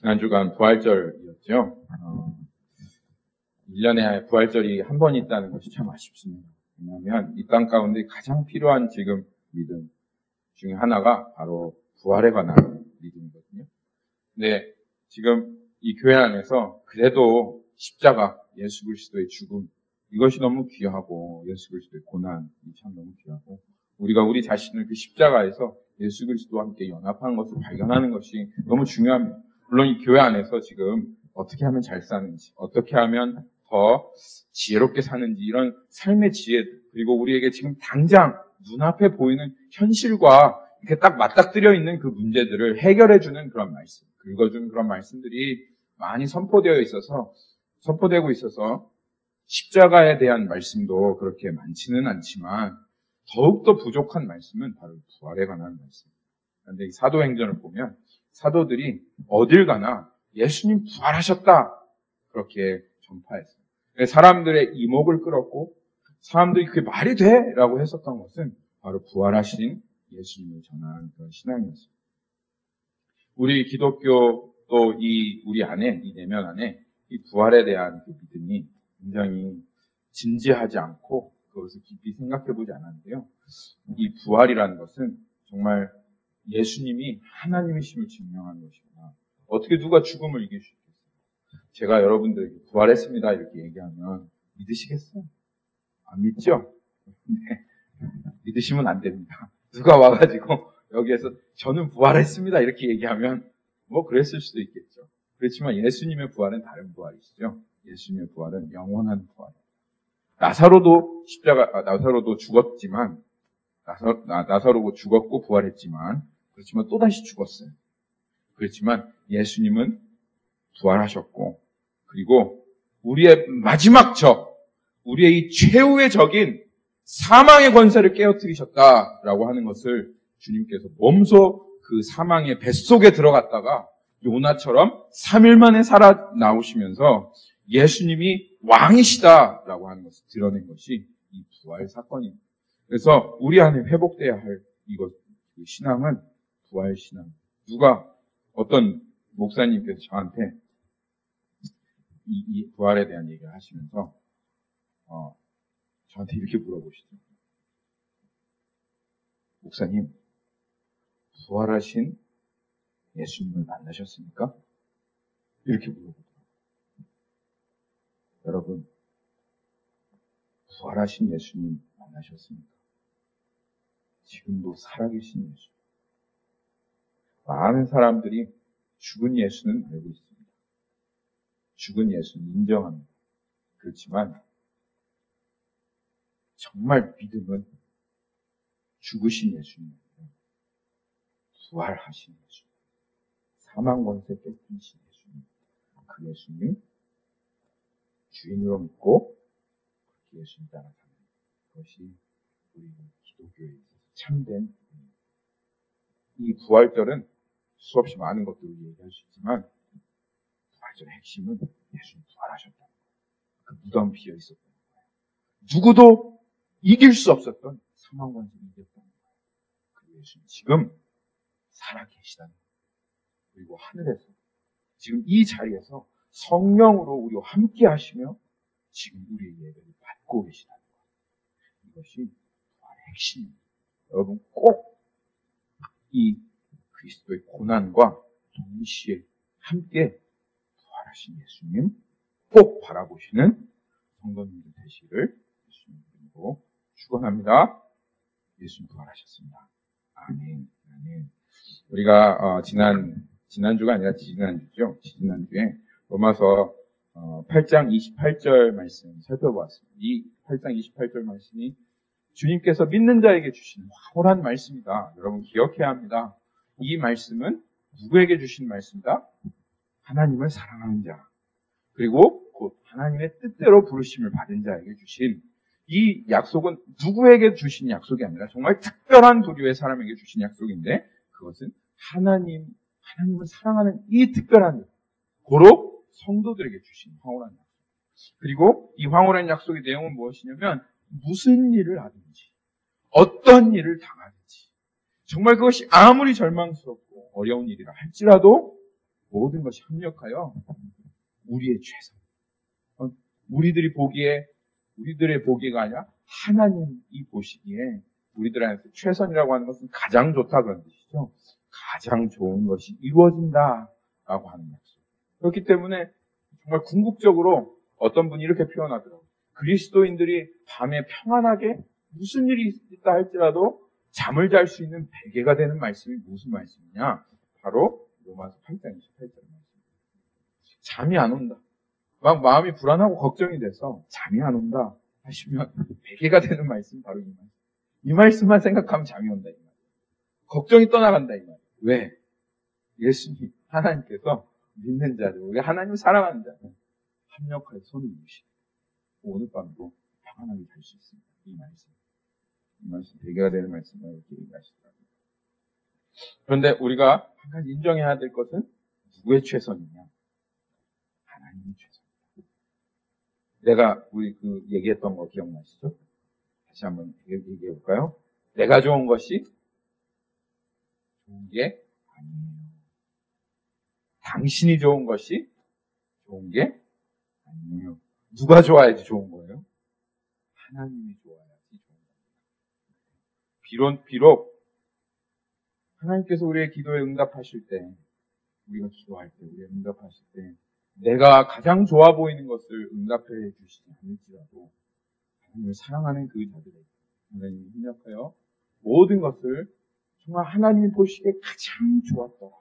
지난주간 부활절이었죠. 1년에 부활절이 한 번 있다는 것이 참 아쉽습니다. 왜냐하면 이 땅 가운데 가장 필요한 지금 믿음 중에 하나가 바로 부활에 관한 믿음이거든요. 근데 지금 이 교회 안에서 그래도 십자가, 예수 그리스도의 죽음, 이것이 너무 귀하고 예수 그리스도의 고난이 참 너무 귀하고 우리가 우리 자신을 그 십자가에서 예수 그리스도와 함께 연합하는 것을 발견하는 것이 너무 중요합니다. 물론 이 교회 안에서 지금 어떻게 하면 잘 사는지, 어떻게 하면 더 지혜롭게 사는지 이런 삶의 지혜들, 그리고 우리에게 지금 당장 눈앞에 보이는 현실과 이렇게 딱 맞닥뜨려 있는 그 문제들을 해결해주는 그런 말씀, 긁어주는 그런 말씀들이 많이 선포되고 있어서 십자가에 대한 말씀도 그렇게 많지는 않지만 더욱더 부족한 말씀은 바로 부활에 관한 말씀입니다. 그런데 이 사도행전을 보면 사도들이 어딜 가나 예수님 부활하셨다 그렇게 전파했어요. 사람들의 이목을 끌었고 사람들이 그게 말이 돼? 라고 했었던 것은 바로 부활하신 예수님을 전하는 그런 신앙이었어요. 우리 기독교 또 우리 안에, 이 내면 안에 이 부활에 대한 그 믿음이 굉장히 진지하지 않고 그것을 깊이 생각해보지 않았는데요. 이 부활이라는 것은 정말 예수님이 하나님이심을 증명하는 것입니다. 어떻게 누가 죽음을 이길 수 있겠어요? 제가 여러분들에게 부활했습니다 이렇게 얘기하면 믿으시겠어요? 안 믿죠? 네. 믿으시면 안 됩니다. 누가 와가지고 여기에서 저는 부활했습니다 이렇게 얘기하면 뭐 그랬을 수도 있겠죠. 그렇지만 예수님의 부활은 다른 부활이시죠. 예수님의 부활은 영원한 부활. 나사로도 죽었지만 나사로도 죽었고 부활했지만 그렇지만 또다시 죽었어요. 그렇지만 예수님은 부활하셨고 그리고 우리의 마지막 우리의 이 최후의 적인 사망의 권세를 깨어뜨리셨다라고 하는 것을 주님께서 몸소 그 사망의 뱃속에 들어갔다가 요나처럼 3일 만에 살아나오시면서 예수님이 왕이시다라고 하는 것을 드러낸 것이 이 부활 사건입니다. 그래서 우리 안에 회복돼야 할 그 신앙은 부활 신앙. 어떤 목사님께서 저한테 이 부활에 대한 얘기를 하시면서 저한테 이렇게 물어보시죠. 목사님, 부활하신 예수님을 만나셨습니까? 이렇게 물어보더라고요. 여러분, 부활하신 예수님 만나셨습니까? 지금도 살아계신 예수. 많은 사람들이 죽은 예수는 알고 있습니다. 죽은 예수는 인정합니다. 그렇지만 정말 믿음은 죽으신 예수님, 부활하신 예수님, 사망 권세 뺏기신 예수님, 그 예수님 주인으로 믿고 그 예수님 따라 사는 것이 우리 기독교에 있어서 참된 이 부활절은 수없이 많은 것들을 얘기할 수 있지만 부활절의 핵심은 예수님 부활하셨다는 거예요. 그 무덤 비어 있었다는 거예요. 누구도 이길 수 없었던 사망 권세를 이겼다는 거예요. 그 예수님 지금 살아계시다는 거예요. 그리고 하늘에서 지금 이 자리에서 성령으로 우리와 함께 하시며 지금 우리의 예배를 받고 계시다는 거예요. 이것이 부활의 핵심입니다. 여러분 꼭 이 그리스도의 고난과 동시에 함께 부활하신 예수님 꼭 바라보시는 성도님들 되시기를 예수님 이름으로 축원합니다. 예수님 부활하셨습니다. 아멘. 아멘. 우리가 지난주가 아니라 지난주죠. 지난주에 로마서 8장 28절 말씀 살펴보았습니다. 이 8장 28절 말씀이 주님께서 믿는 자에게 주시는 황홀한 말씀이다. 여러분 기억해야 합니다. 이 말씀은 누구에게 주신 말씀이다? 하나님을 사랑하는 자, 그리고 곧 하나님의 뜻대로 부르심을 받은 자에게 주신 이 약속은 누구에게 주신 약속이 아니라 정말 특별한 부류의 사람에게 주신 약속인데 그것은 하나님을 사랑하는 이 특별한 고로 성도들에게 주신 황홀한 약속. 그리고 이 황홀한 약속의 내용은 무엇이냐면 무슨 일을 하든지 어떤 일을 당하든지 정말 그것이 아무리 절망스럽고 어려운 일이라 할지라도 모든 것이 합력하여 우리의 최선. 우리들의 보기가 아니라 하나님이 보시기에 우리들 안에서 최선이라고 하는 것은 가장 좋다 그런 뜻이죠. 가장 좋은 것이 이루어진다라고 하는 약속. 그렇기 때문에 정말 궁극적으로 어떤 분이 이렇게 표현하더라고요. 그리스도인들이 밤에 평안하게 무슨 일이 있다 할지라도 잠을 잘 수 있는 베개가 되는 말씀이 무슨 말씀이냐? 바로 로마서 8장 28절 말씀. 잠이 안 온다. 막 마음이 불안하고 걱정이 돼서 잠이 안 온다 하시면 베개가 되는 말씀 바로 이 말씀. 이 말씀만 생각하면 잠이 온다 이 말. 걱정이 떠나간다 이 말. 왜? 예수님 하나님께서 믿는 자들, 우리 하나님을 사랑하는 자들 합력하여 손을 이으시고 오늘 밤도 평안하게 잘 수 있습니다. 이 말씀 베개가 되는 말씀을 이렇게 얘기하시더라고요. 그런데 우리가 한 가지 인정해야 될 것은 누구의 최선이냐? 하나님의 최선. 내가 우리 얘기했던 거 기억나시죠? 다시 한번 얘기해 볼까요? 내가 좋은 것이 좋은 게 아니에요. 당신이 좋은 것이 좋은 게 아니에요. 누가 좋아야지 좋은 거예요? 하나님이 좋아야지 좋은 거예요. 비록 하나님께서 우리의 기도에 응답하실 때, 우리가 기도할 때, 우리의 응답하실 때 내가 가장 좋아 보이는 것을 응답해 주시지 않을지라도 하나님을 사랑하는 그 자들에게 하나님이 협력하여 모든 것을 정말 하나님이 보시기에 가장 좋았더라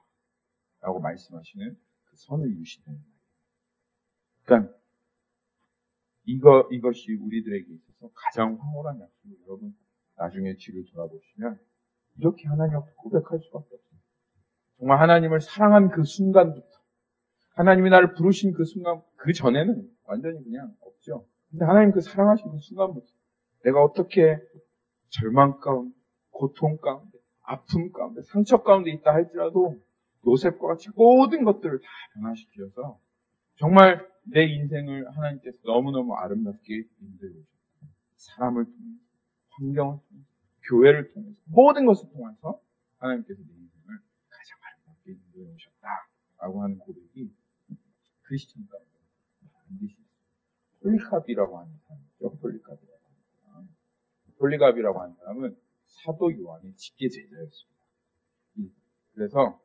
라고 말씀하시는 그 선을 이루시는 거예요. 그러니까 이것이 우리들에게 있어서 가장 황홀한 약속을 여러분 나중에 뒤를 돌아보시면 이렇게 하나님 앞에 고백할 수밖에 없어요. 정말 하나님을 사랑한 그 순간부터 하나님이 나를 부르신 그 순간, 그 전에는 완전히 그냥 없죠. 근데 하나님 그 사랑하신 그 순간부터 내가 어떻게 절망 가운데, 고통 가운데, 아픔 가운데, 상처 가운데 있다 할지라도 요셉과 같이 모든 것들을 다 변화시켜서 정말 내 인생을 하나님께서 너무너무 아름답게 인도해 오셨다. 사람을 통해서, 환경을 통해서, 교회를 통해서, 모든 것을 통해서 하나님께서 내 인생을 가장 아름답게 인도해 오셨다라고 하는 고백이 크리스천 가운데 반드시 폴리갑이라고 하는 사람이죠. 폴리갑이라고 하는 사람은 사도 요한의 직계 제자였습니다. 그래서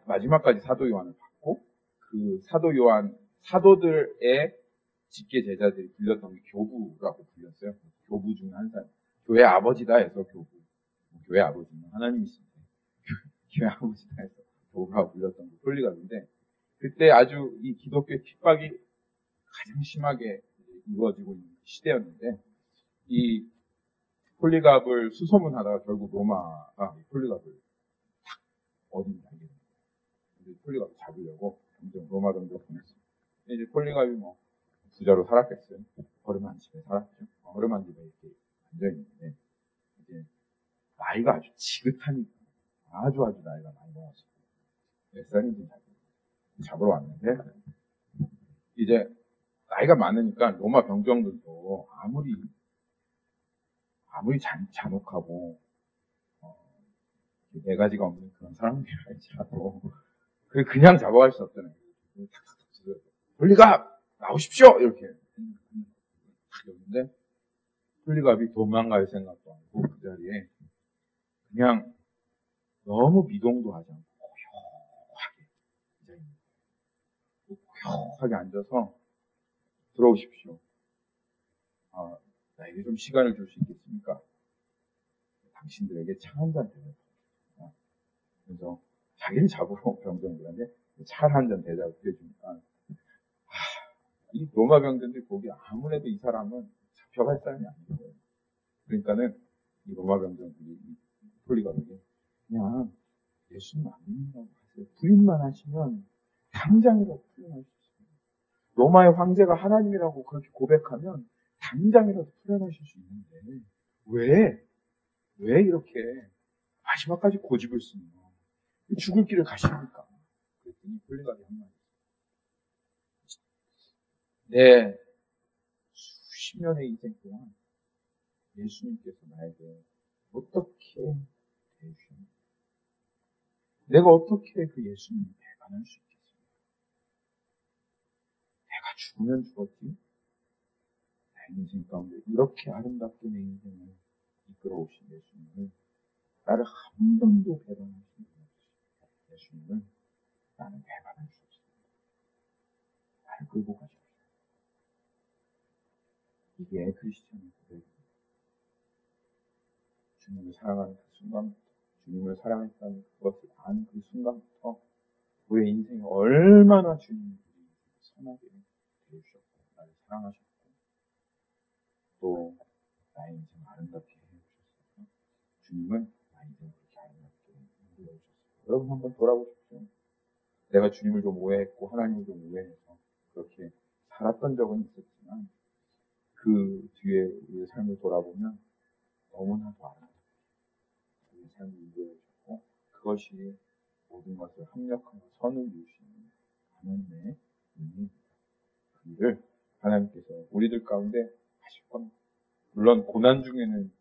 마지막까지 사도 요한을 받고 그 사도 요한 사도들의 직계 제자들이 불렸던 게 교부라고 불렸어요. 교부 중 한 사람. 교회 아버지다 해서 교부. 교회 아버지는 하나님이신데 교회 아버지다 해서 교부라고 불렸던 게 폴리갑인데 그때 아주 이 기독교의 핍박이 가장 심하게 이루어지고 있는 시대였는데 이 폴리갑을 수소문하다가 결국 로마가 폴리갑을 탁 어딘지 알게 됩니다. 폴리갑을 잡으려고 로마 정도로 보냈어요. 이제 폴리갑이 부자로 살았겠어요. 허름한 집에 살았죠. 허름한 집에 이렇게 앉아있는데 이제 나이가 아주 지긋하니까 아주 나이가 많이 먹었어요. 몇 살인지 잡으러 왔는데 이제 나이가 많으니까 로마 병정들도 아무리 잔혹하고 네 가지가 없는 그런 사람들이 할지라도 그냥 잡아갈 수 없잖아요. 탁탁탁 폴리갑 나오십시오 이렇게 그랬는데 폴리갑이 도망갈 생각도 않고 그 자리에 그냥 너무 미동도 하지 않고 고요하게 앉아서 들어오십시오. 나에게 좀 시간을 줄 수 있겠습니까? 당신들에게 차 한 잔 대접합니다. 그래서 자기를 잡으러 병정들한테 차 한 잔 대접해 주니까 이 로마 병정들이 보기에 아무래도 이 사람은 잡혀갈 사람이 아니에요. 그러니까는 이 로마 병정들이 폴리갑에게 그냥 예수님 안 믿는다고 하세요. 부인만 하시면 당장이라도 풀려날 수 있습니다. 로마의 황제가 하나님이라고 그렇게 고백하면 당장이라도 풀려나실 수 있는데 왜 이렇게 마지막까지 고집을 쓰냐? 죽을 길을 가십니까? 그랬더니 폴리갑이 한 말이에요. 내 수십 년의 인생 동안 예수님께서 나에게 어떻게 대해주셨는지 내가 어떻게 그 예수님을 배반할 수 있겠습니까? 내가 죽으면 죽었지. 내 인생 가운데 이렇게 아름답게 내 인생을 이끌어오신 예수님을, 나를 한 번도 배반하신 예수님을 나는 배반할 수 없습니다. 나를 끌고 가십시오. 이게 크리스천의 고백입니다. 주님을 사랑하는 그 순간부터, 주님을 사랑했다는 그것을 아는 그 순간부터 우리의 인생이 얼마나 주님이 선하게 되어주셨고 나를 사랑하셨고 또 나의 인생을 아름답게 해주셨어요. 주님은 나의 인생을 그렇게 아름답게 해주셨어요. 여러분 한번 돌아보십시오. 내가 주님을 좀 오해했고 하나님을 좀 오해해서 그렇게 살았던 적은 있었지만 그 뒤에 우리의 삶을 돌아보면 너무나도 아름답게 우리의 삶을 이루어주셨고 그것이 모든 것을 합력하고 선을 이루시는 하나님의 은혜입니다. 그 일을 하나님께서 우리들 가운데 하실 겁니다. 물론 고난 중에는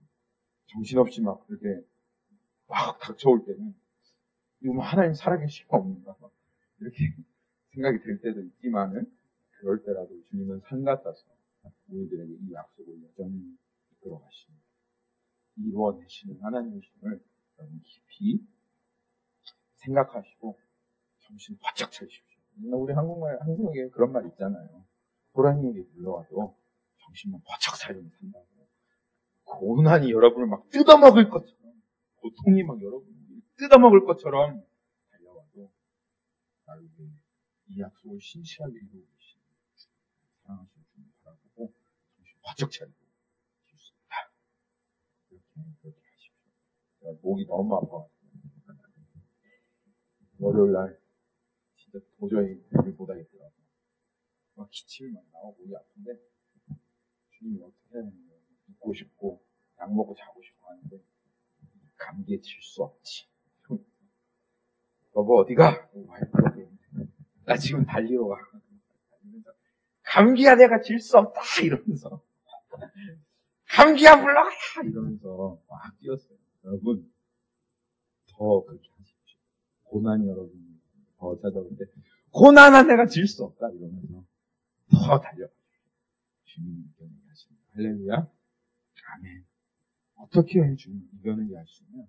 정신없이 막 이렇게 막 닥쳐올 때는 이거 뭐 하나님 살아계신 거 없는가 막 이렇게 생각이 들 때도 있지만은 그럴 때라도 주님은 산 같아서 우리들에게 이 약속을 여전히 이끌어 가십니다. 이루어내시는 하나님이심을 여러분 깊이 생각하시고 정신 바짝 차리십시오. 우리 한국에 그런 말 있잖아요. 호랑이에게 물려와도 정신만 바짝 차리면 산다고. 고난이 여러분을 막 뜯어먹을 것처럼, 고통이 막 여러분을 뜯어먹을 것처럼 달려와도 나를 위해 이 약속을 신실하게 이루고 계시는 사랑하시는 주님 바라보고 정신 바짝 차리고 줄 수 있다. 그렇게 하십시오. 목이 너무 아파가지고 월요일 날 진짜 도저히 배를 못 하겠더라고요. 막 기침이 막 나오고 목이 아픈데 주님이 어떻게 해야 되는 거예요? 잊고 싶고 약 먹고 자고 싶어 하는데 감기에 질 수 없지. 여보 어디가? 나 지금 달리러 와. 감기야 내가 질 수 없다 이러면서 감기야 물러가라 이러면서 막 뛰었어요. 여러분 더 그렇게 하십시오. 고난이 여러분 더 찾아올 때 고난아 내가 질 수 없다 이러면서 더 달려가십시오. 주님이 이겨내게 하십니다. 할렐루야. 아멘. 어떻게 주님 이겨내게 하시면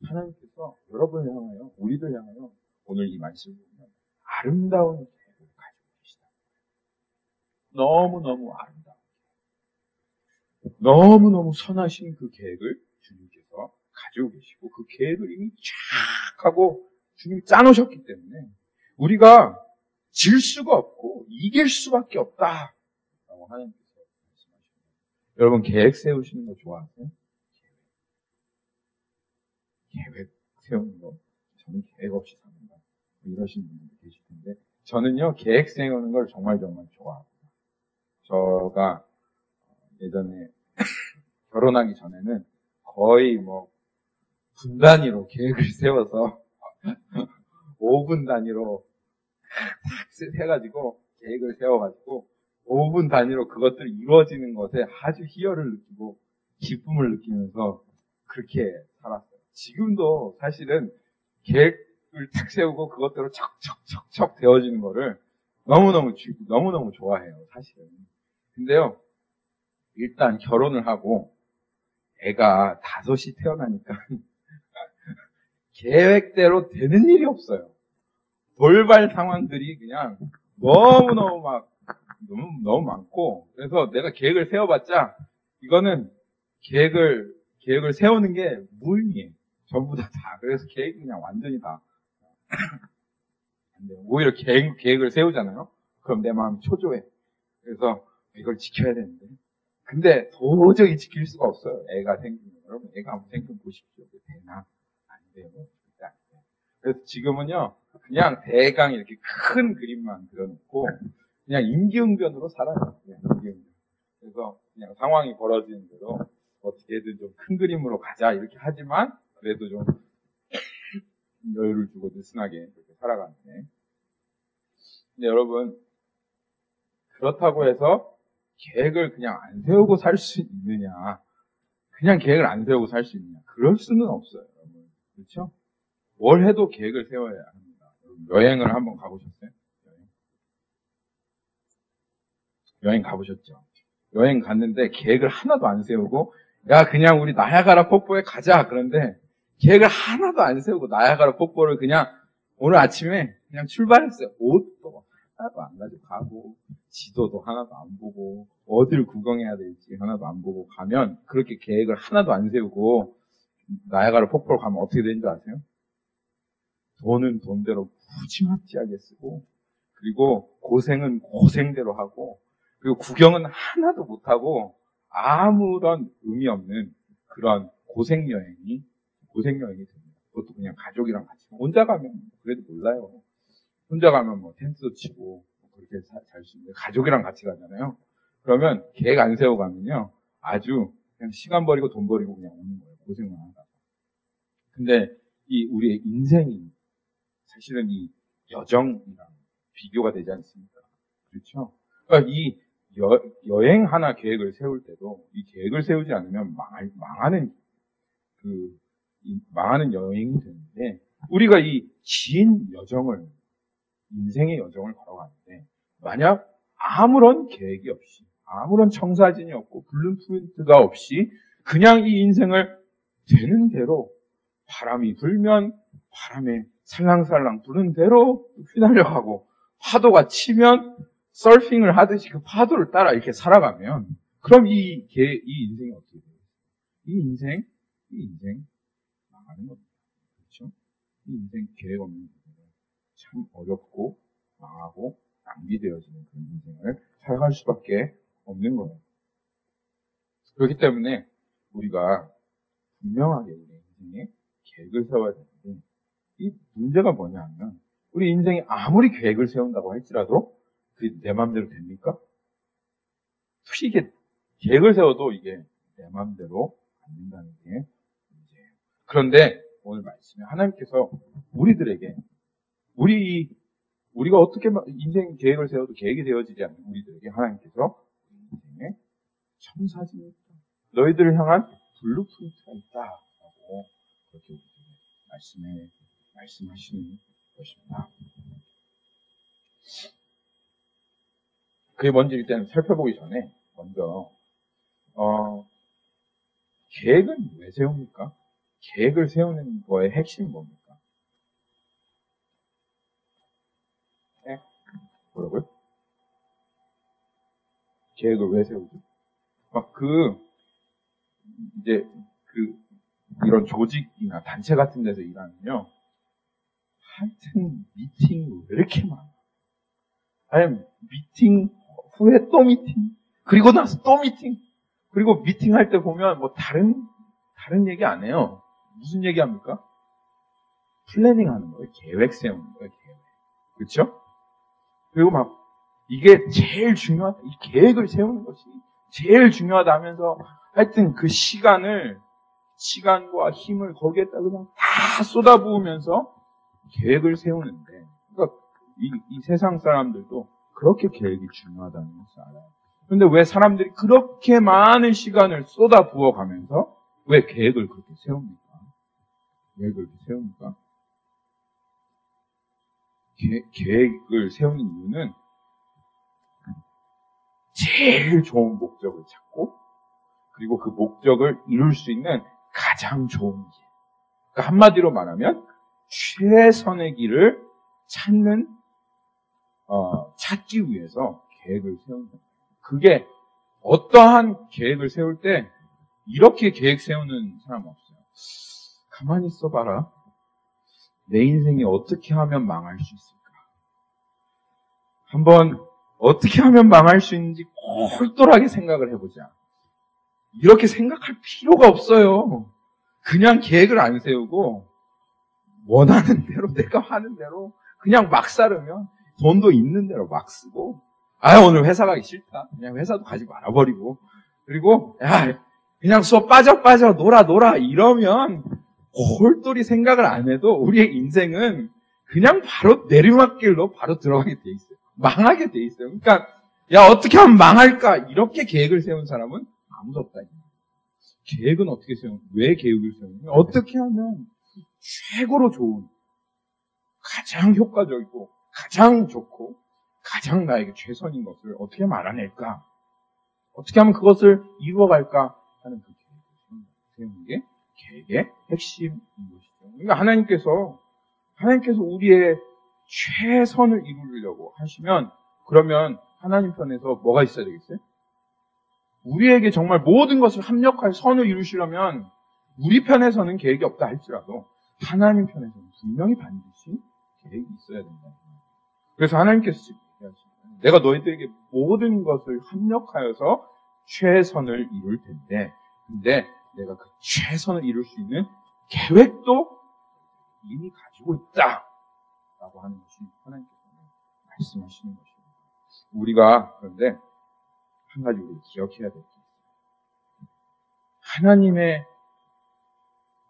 하나님께서 여러분을 향하여 우리들 향하여 오늘 이 말씀을 보면 아름다운 계획을 가지고 계시다. 너무너무 아름다운 너무너무 선하신 그 계획을 주님께서 가지고 계시고 그 계획을 이미 쫙 하고 주님이 짜놓으셨기 때문에 우리가 질 수가 없고 이길 수밖에 없다 라고 하나님께서 말씀하십니다. 여러분 계획 세우시는 거 좋아하세요? 계획 세우는 거 저는 계획 없이 삽니다. 이러시는 분들도 계실 텐데 저는요 계획 세우는 걸 정말 좋아합니다. 제가 예전에 결혼하기 전에는 거의 뭐 분 단위로 계획을 세워서 5분 단위로 딱 해가지고 계획을 세워가지고 5분 단위로 그것들이 이루어지는 것에 아주 희열을 느끼고 기쁨을 느끼면서 그렇게 살았어요. 지금도 사실은 계획을 탁 세우고 그것대로 척척척척 되어지는 거를 너무너무 좋아해요, 사실은. 근데요, 일단 결혼을 하고 애가 5이 태어나니까 계획대로 되는 일이 없어요. 돌발 상황들이 그냥 너무 많고 그래서 내가 계획을 세워봤자 이거는 계획을 세우는 게 무의미해. 전부 다. 그래서 계획이 그냥 완전히 다. 안 돼요. 오히려 계획을 세우잖아요. 그럼 내 마음이 초조해. 그래서 이걸 지켜야 되는데. 근데 도저히 지킬 수가 없어요. 애가 생기면. 여러분, 애가 한번 생기면 보십시오. 되나? 안 돼요. 안 돼요. 그래서 지금은요, 그냥 대강 이렇게 큰 그림만 그려놓고, 그냥 임기응변으로 살아요. 임기응변. 그래서 그냥 상황이 벌어지는 대로 어떻게든 좀 큰 그림으로 가자 이렇게 하지만 그래도 좀 여유를 주고 느슨하게 그렇게 살아가는데 근데 여러분 그렇다고 해서 계획을 그냥 안 세우고 살 수 있느냐 그냥 계획을 안 세우고 살 수 있느냐 그럴 수는 없어요 여러분. 그렇죠? 뭘 해도 계획을 세워야 합니다. 여행을 한번 가보셨어요? 여행 가보셨죠? 여행 갔는데 계획을 하나도 안 세우고 야 그냥 우리 나야가라 폭포에 가자. 그런데 계획을 하나도 안 세우고 나야가라 폭포를 그냥 오늘 아침에 그냥 출발했어요. 옷도 하나도 안 가지고 가고 지도도 하나도 안 보고 어디를 구경해야 될지 하나도 안 보고 가면 그렇게 계획을 하나도 안 세우고 나야가라 폭포로 가면 어떻게 되는 줄 아세요? 돈은 돈대로 푸짐하게 쓰고 그리고 고생은 고생대로 하고 그리고 구경은 하나도 못하고 아무런 의미 없는 그런 고생여행이 됩니다. 그것도 그냥 가족이랑 같이. 혼자 가면 그래도 몰라요. 혼자 가면 뭐 텐트도 치고 그렇게 잘 수 있는데 가족이랑 같이 가잖아요. 그러면 계획 안 세우고 가면요. 아주 그냥 시간 버리고 돈 버리고 그냥 오는 거예요. 고생만 하다가. 근데 이 우리의 인생이 사실은 이 여정이랑 비교가 되지 않습니까? 그렇죠? 그러니까 이 여행 하나 계획을 세울 때도 이 계획을 세우지 않으면 망하는 여행이 되는데 우리가 이 긴 인생의 여정을 걸어가는데 만약 아무런 계획이 없이 아무런 청사진이 없고 블루프린트가 없이 그냥 이 인생을 되는 대로 바람이 불면 바람에 살랑살랑 부는 대로 휘날려가고 파도가 치면 서핑을 하듯이 그 파도를 따라 이렇게 살아가면 그럼 이 인생이 어떻게 돼요? 이 인생 망하는 겁니다. 그렇죠? 이 인생 계획 없는 참 어렵고 망하고 낭비되어지는 그런 인생을 살아갈 수밖에 없는 거예요. 그렇기 때문에 우리가 분명하게 우리 인생에 계획을 세워야 되는데 이 문제가 뭐냐면 우리 인생이 아무리 계획을 세운다고 할지라도 그게 내 마음대로 됩니까? 이게 계획을 세워도 이게 내 마음대로 안 된다는 게 문제예요. 그런데 오늘 말씀에 하나님께서 우리들에게 우리가 어떻게 인생 계획을 세워도 계획이 되어지지 않는 우리들에게 하나님께서 인생에 청사진이 있다. 너희들을 향한 블루프린트가 있다라고 그렇게 우리들에게 말씀하시는 것입니다. 그게 뭔지 일단 살펴보기 전에 먼저 계획은 왜 세웁니까? 계획을 세우는 거의 핵심이 뭡니까? 네? 뭐라고요? 계획을 왜 세우죠? 이런 조직이나 단체 같은 데서 일하면요. 하여튼 미팅이 왜 이렇게 많아? 아니면 미팅 후에 또 미팅, 그리고 나서 또 미팅, 그리고 미팅할 때 보면 뭐 다른 얘기 안 해요. 무슨 얘기 합니까? 플래닝 하는 거예요. 계획 세우는 거예요. 계획. 그렇죠? 그리고 막 이게 제일 중요하다. 이 계획을 세우는 것이 제일 중요하다 하면서 하여튼 그 시간과 힘을 거기에다 그냥 다 쏟아부으면서 계획을 세우는데 그러니까 이 세상 사람들도 그렇게 계획이 중요하다는 것을 알아요. 그런데 왜 사람들이 그렇게 많은 시간을 쏟아부어가면서 왜 계획을 그렇게 세웁니까? 왜 그렇게 세웁니까? 계획을 세우는 이유는 제일 좋은 목적을 찾고 그리고 그 목적을 이룰 수 있는 가장 좋은 길. 그러니까 한마디로 말하면 최선의 길을 찾기 위해서 계획을 세우는 거예요. 그게 어떠한 계획을 세울 때 이렇게 계획 세우는 사람 없어요. 가만히 있어봐라. 내 인생이 어떻게 하면 망할 수 있을까? 한번 어떻게 하면 망할 수 있는지 똘똘하게 생각을 해보자. 이렇게 생각할 필요가 없어요. 그냥 계획을 안 세우고 원하는 대로 내가 하는 대로 그냥 막 살으면 돈도 있는 대로 막 쓰고 오늘 회사 가기 싫다. 그냥 회사도 가지 말아버리고 그리고 그냥 수업 빠져 놀아 이러면 골똘히 생각을 안 해도 우리의 인생은 그냥 바로 내리막길로 바로 들어가게 돼 있어요. 망하게 돼 있어요. 그러니까 어떻게 하면 망할까 이렇게 계획을 세운 사람은 아무도 없다. 계획은 어떻게 왜 계획을 세우냐면 어떻게 하면 최고로 좋은 가장 효과적이고 가장 좋고 가장 나에게 최선인 것을 어떻게 알아낼까? 어떻게 하면 그것을 이루어갈까 하는 그 계획을 세우는 게 계획의 핵심인 것이죠. 그러니까 하나님께서 우리의 최선을 이루려고 하시면 그러면 하나님 편에서 뭐가 있어야 되겠어요? 우리에게 정말 모든 것을 합력할 선을 이루시려면 우리 편에서는 계획이 없다 할지라도 하나님 편에서는 분명히 반드시 계획이 있어야 된다. 그래서 하나님께서 지금 얘기하시는 내가 너희들에게 모든 것을 합력하여서 최선을 이룰 텐데 근데 내가 그 최선을 이룰 수 있는 계획도 이미 가지고 있다 라고 하는 것이 하나님께서 말씀하시는 것입니다. 우리가 그런데 한 가지 우리가 기억해야 될 게 있어요. 하나님의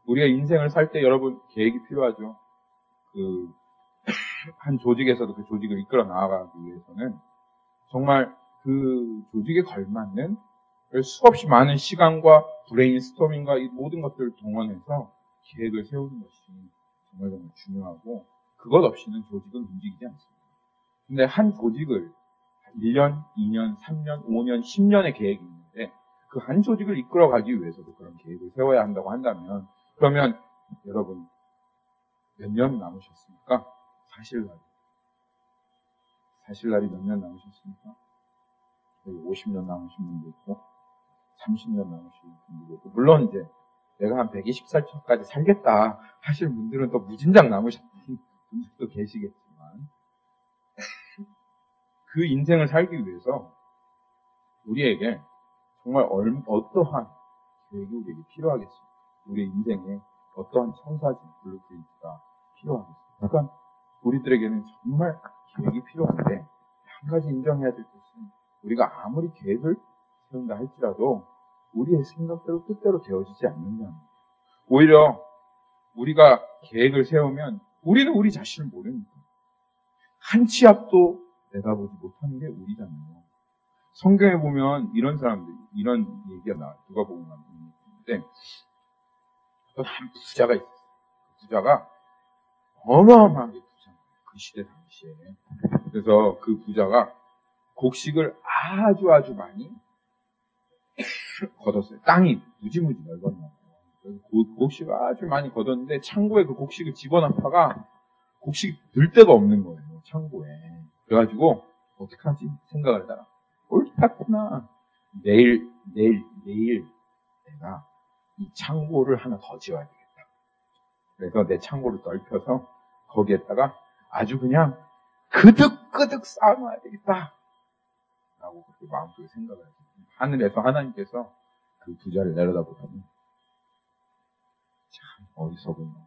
우리가 인생을 살 때 여러분 계획이 필요하죠. 한 조직에서도 그 조직을 이끌어 나아가기 위해서는 정말 그 조직에 걸맞는 수없이 많은 시간과 브레인스토밍과 이 모든 것들을 동원해서 계획을 세우는 것이 정말 중요하고 그것 없이는 조직은 움직이지 않습니다. 근데 한 조직을 1년, 2년, 3년, 5년, 10년의 계획이 있는데 그 한 조직을 이끌어가기 위해서도 그런 계획을 세워야 한다고 한다면 그러면 여러분 몇 년 남으셨습니까? 사실날이 몇 년 남으셨습니까? 50년 남으신 분도 있고 30년 남으신 분도 있고 물론 이제 내가 한 120살까지 살겠다 하실 분들은 또 무진장 남으신 분들도 계시겠지만 그 인생을 살기 위해서 우리에게 정말 어떠한 계획이 우리에게 필요하겠습니까? 우리의 인생에 어떠한 청사진, 블루프린트가 필요하겠습니까? 그러니까 우리들에게는 정말 계획이 필요한데 한 가지 인정해야 될 것은 우리가 아무리 계획을 세운다 할지라도 우리의 생각대로 뜻대로 되어지지 않는다는 거예요. 오히려 우리가 계획을 세우면 우리는 우리 자신을 모르니까 한 치 앞도 내다보지 못하는 게 우리잖아요. 성경에 보면 이런 사람들, 이런 얘기가 나와요. 누가복음 있는데 어떤 한 부자가 있었어요. 부자가 어마어마하게 부자예요. 그 시대 당시에. 그래서 그 부자가 곡식을 아주 많이 거뒀어요. 땅이 무지무지 넓었나 봐요. 그래서 곡식을 아주 많이 거뒀는데 창고에 그 곡식을 집어넣다가 곡식이 늘 데가 없는 거예요. 창고에. 그래가지고 어떡하지? 생각을 하다가 옳다구나. 내일 내가 이 창고를 하나 더 지어야 되겠다. 그래서 내 창고를 넓혀서 거기에다가 아주 그냥 그득그득 쌓아놔야 되겠다. 라고 그렇게 마음속에 생각을 했어요. 하늘에서 하나님께서 그 부자를 내려다보더니 참 어리석은 놈.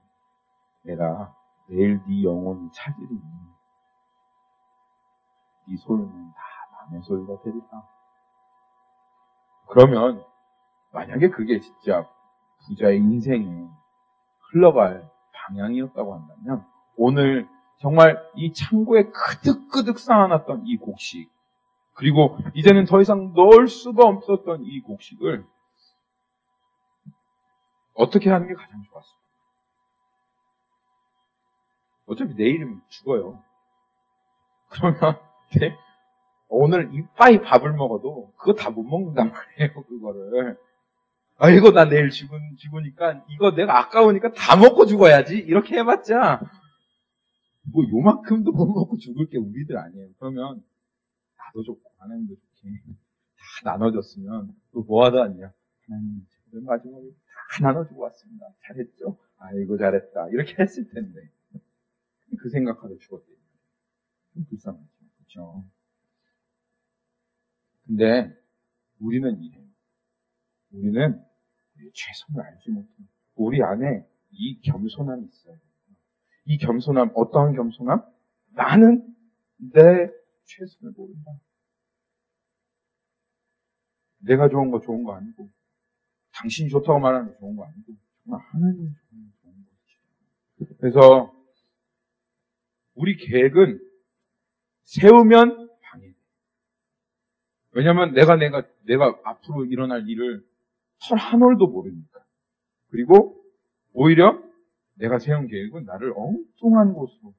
내가 내일 네 영혼을 찾으리니 네 소유는 다 남의 소유가 되리라. 그러면 만약에 그게 진짜 부자의 인생에 흘러갈 방향이었다고 한다면 오늘 정말 이 창고에 그득그득 쌓아놨던 이 곡식 그리고 이제는 더 이상 넣을 수가 없었던 이 곡식을 어떻게 하는 게 가장 좋았을까? 어차피 내일이면 죽어요. 그러면 오늘 이빠이 밥을 먹어도 그거 다 못 먹는단 말이에요. 그거를. 이거 나 내일 죽으니까 이거 내가 아까우니까 다 먹고 죽어야지. 이렇게 해봤자 뭐 요만큼도 못 먹고 죽을 게 우리들 아니에요. 그러면 나도 좋고 하나님도 좋게 다 나눠줬으면 또 뭐 하다 왔냐. 하나님 맨 마지막에 다 나눠주고 왔습니다. 잘했죠? 아이고 잘했다. 이렇게 했을 텐데 그 생각하다 죽었대요. 좀 불쌍하죠. 그렇죠? 근데 우리는 이래요. 우리는 우리의 최선을 알지 못해요. 우리 안에 이 겸손함이 있어요. 이 겸손함, 어떠한 겸손함? 나는 내 최선을 모른다. 내가 좋은 거 아니고 당신이 좋다고 말하는 게 좋은 거 아니고 정말 하나님이 좋은 거지. 그래서 우리 계획은 세우면 방해돼. 왜냐면 내가 앞으로 일어날 일을 털 한 올도 모르니까. 그리고 오히려 내가 세운 계획은 나를 엉뚱한 곳으로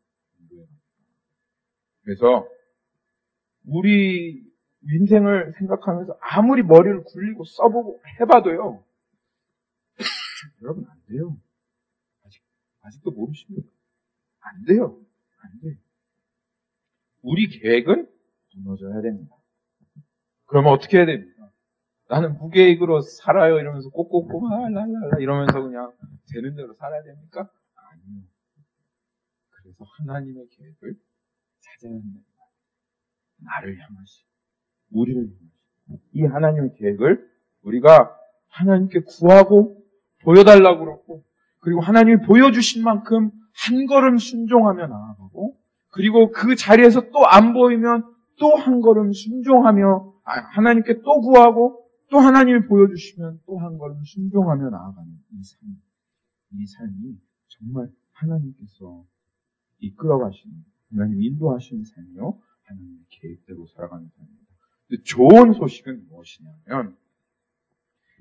그래서 우리 인생을 생각하면서 아무리 머리를 굴리고 써보고 해봐도요. 여러분 안 돼요. 아직도 모르십니까? 안 돼요. 안 돼요. 우리 계획은 무너져야 됩니다. 그러면 어떻게 해야 됩니까? 나는 무계획으로 살아요 이러면서 꼭꼭꼭 랄랄랄라 이러면서 그냥 되는 대로 살아야 됩니까? 아니요. 그래서 하나님의 계획을 찾아야 합니다. 나를 향하시, 우리를 향하시. 이 하나님의 계획을 우리가 하나님께 구하고 보여달라고 그러고, 그리고 하나님이 보여주신 만큼 한 걸음 순종하며 나아가고, 그리고 그 자리에서 또 안 보이면 또 한 걸음 순종하며 하나님께 또 구하고, 또 하나님이 보여주시면 또 한 걸음 순종하며 나아가는 이 삶이 정말 하나님께서 이끌어가시는, 하나님 인도하시는 삶이요, 하나님의 계획대로 살아가는 삶입니다. 근데 좋은 소식은 무엇이냐면,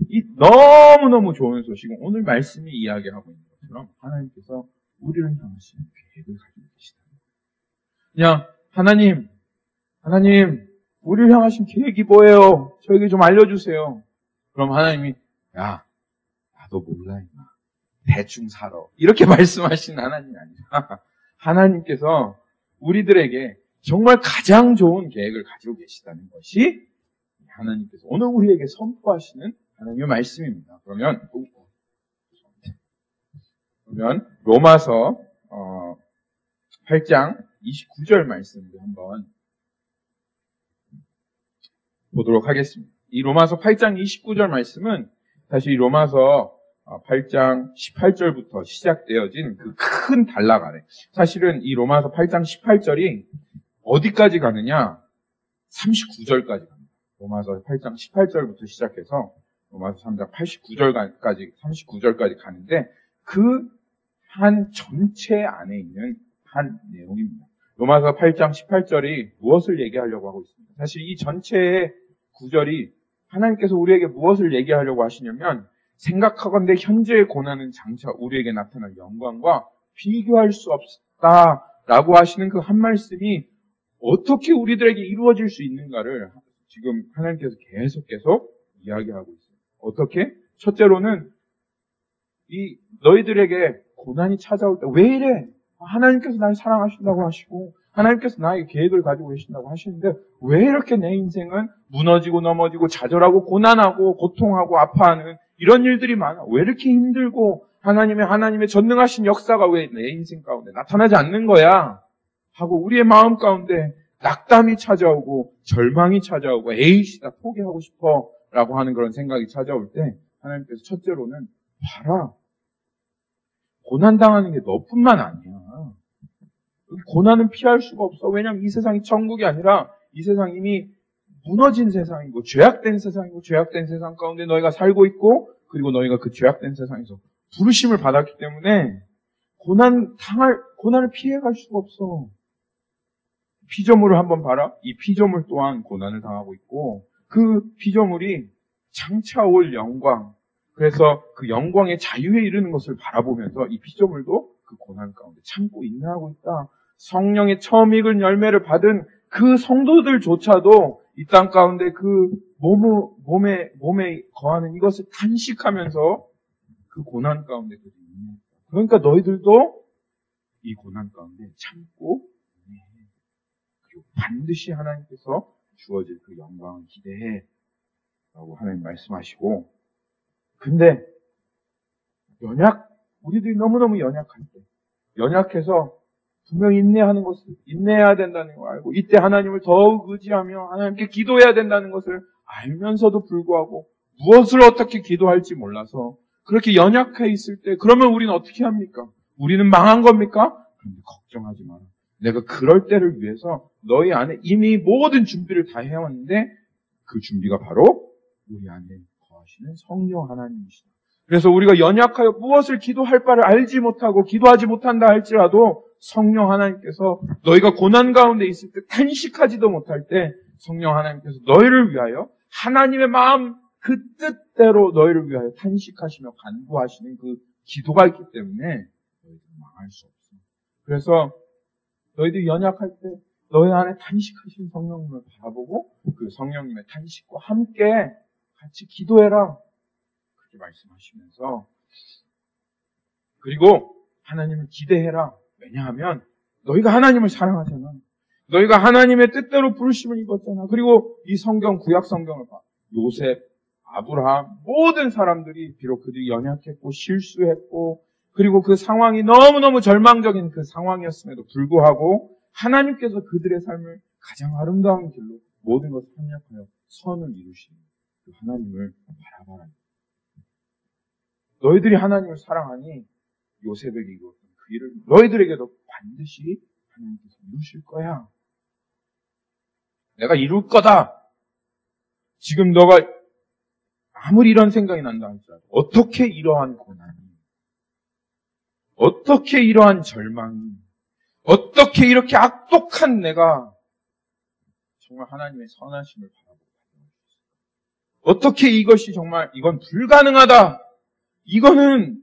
이 너무너무 좋은 소식은 오늘 말씀이 이야기하고 있는 것처럼 하나님께서 우리를 향하시는 계획을 가지고 계시다. 그냥 하나님, 우리를 향하신 계획이 뭐예요? 저에게 좀 알려주세요. 그럼 하나님이, 야, 나도 몰라, 임마. 대충 살아. 이렇게 말씀하시는 하나님이 아니라, 하나님께서 우리들에게 정말 가장 좋은 계획을 가지고 계시다는 것이 하나님께서 오늘 우리에게 선포하시는 하나님의 말씀입니다. 그러면 로마서 8장 29절 말씀을 한번 보도록 하겠습니다. 이 로마서 8장 29절 말씀은 사실 이 로마서 8장 18절부터 시작되어진 그 큰 단락 아래, 사실은 이 로마서 8장 18절이 어디까지 가느냐? 39절까지 갑니다. 로마서 8장 18절부터 시작해서 로마서 3장 39절까지 가는데 그 한 전체 안에 있는 한 내용입니다. 로마서 8장 18절이 무엇을 얘기하려고 하고 있습니다. 사실 이 전체의 구절이 하나님께서 우리에게 무엇을 얘기하려고 하시냐면, 생각하건대 현재의 고난은 장차 우리에게 나타날 영광과 비교할 수 없다라고 하시는 그 한 말씀이 어떻게 우리들에게 이루어질 수 있는가를 지금 하나님께서 계속 이야기하고 있어요. 어떻게? 첫째로는 이 너희들에게 고난이 찾아올 때 왜 이래? 하나님께서 날 사랑하신다고 하시고 하나님께서 나에게 계획을 가지고 계신다고 하시는데 왜 이렇게 내 인생은 무너지고 넘어지고 좌절하고 고난하고 고통하고 아파하는 이런 일들이 많아? 왜 이렇게 힘들고 하나님의 전능하신 역사가 왜 내 인생 가운데 나타나지 않는 거야? 하고 우리의 마음 가운데 낙담이 찾아오고 절망이 찾아오고 에이씨 나 포기하고 싶어 라고 하는 그런 생각이 찾아올 때 하나님께서 첫째로는 봐라, 고난당하는 게 너뿐만 아니야. 고난은 피할 수가 없어. 왜냐하면 이 세상이 천국이 아니라 이 세상이 이미 무너진 세상이고 죄악된 세상이고 죄악된 세상 가운데 너희가 살고 있고, 그리고 너희가 그 죄악된 세상에서 부르심을 받았기 때문에 고난을 피해갈 수가 없어. 피조물을 한번 봐라. 이 피조물 또한 고난을 당하고 있고 그 피조물이 장차 올 영광, 그래서 그 영광의 자유에 이르는 것을 바라보면서 이 피조물도 그 고난 가운데 참고 인내하고 있다. 성령의 처음 익은 열매를 받은 그 성도들조차도 이 땅 가운데 그 몸에 거하는 이것을 탄식하면서 그 고난 가운데 인내했다. 그러니까 너희들도 이 고난 가운데 참고 인내해. 그리고 반드시 하나님께서 주어질 그 영광을 기대해 라고 하나님 말씀하시고, 근데 우리들이 너무너무 연약할 때, 연약해서 분명히 인내해야 된다는 걸 알고 이때 하나님을 더욱 의지하며 하나님께 기도해야 된다는 것을 알면서도 불구하고 무엇을 어떻게 기도할지 몰라서 그렇게 연약해 있을 때, 그러면 우리는 어떻게 합니까? 우리는 망한 겁니까? 그런데 걱정하지 마라. 내가 그럴 때를 위해서 너희 안에 이미 모든 준비를 다 해왔는데 그 준비가 바로 우리 안에 거하시는 성령 하나님이시다. 그래서 우리가 연약하여 무엇을 기도할 바를 알지 못하고 기도하지 못한다 할지라도 성령 하나님께서 너희가 고난 가운데 있을 때 탄식하지도 못할 때 성령 하나님께서 너희를 위하여 하나님의 마음 그 뜻대로 너희를 위하여 탄식하시며 간구하시는 그 기도가 있기 때문에 너희들은 망할 수 없어. 그래서 너희들이 연약할 때 너희 안에 탄식하신 성령님을 바라보고 그 성령님의 탄식과 함께 같이 기도해라. 그렇게 말씀하시면서 그리고 하나님을 기대해라. 왜냐하면 너희가 하나님을 사랑하잖아. 너희가 하나님의 뜻대로 부르심을 입었잖아. 그리고 이 성경, 구약 성경을 봐. 요셉, 아브라함, 모든 사람들이 비록 그들이 연약했고 실수했고 그리고 그 상황이 너무너무 절망적인 그 상황이었음에도 불구하고 하나님께서 그들의 삶을 가장 아름다운 길로 모든 것을 협력하여 선을 이루시는 그 하나님을 바라봐라. 너희들이 하나님을 사랑하니 요셉에게 이뤘던 그 일을 너희들에게도 반드시 하나님께서 이루실 거야. 내가 이룰 거다. 지금 너가 아무리 이런 생각이 난다 할지라도 어떻게 이러한 고난이, 어떻게 이러한 절망이, 어떻게 이렇게 악독한 내가 정말 하나님의 선하심을 바라보고 어떻게 이것이 정말 이건 불가능하다. 이건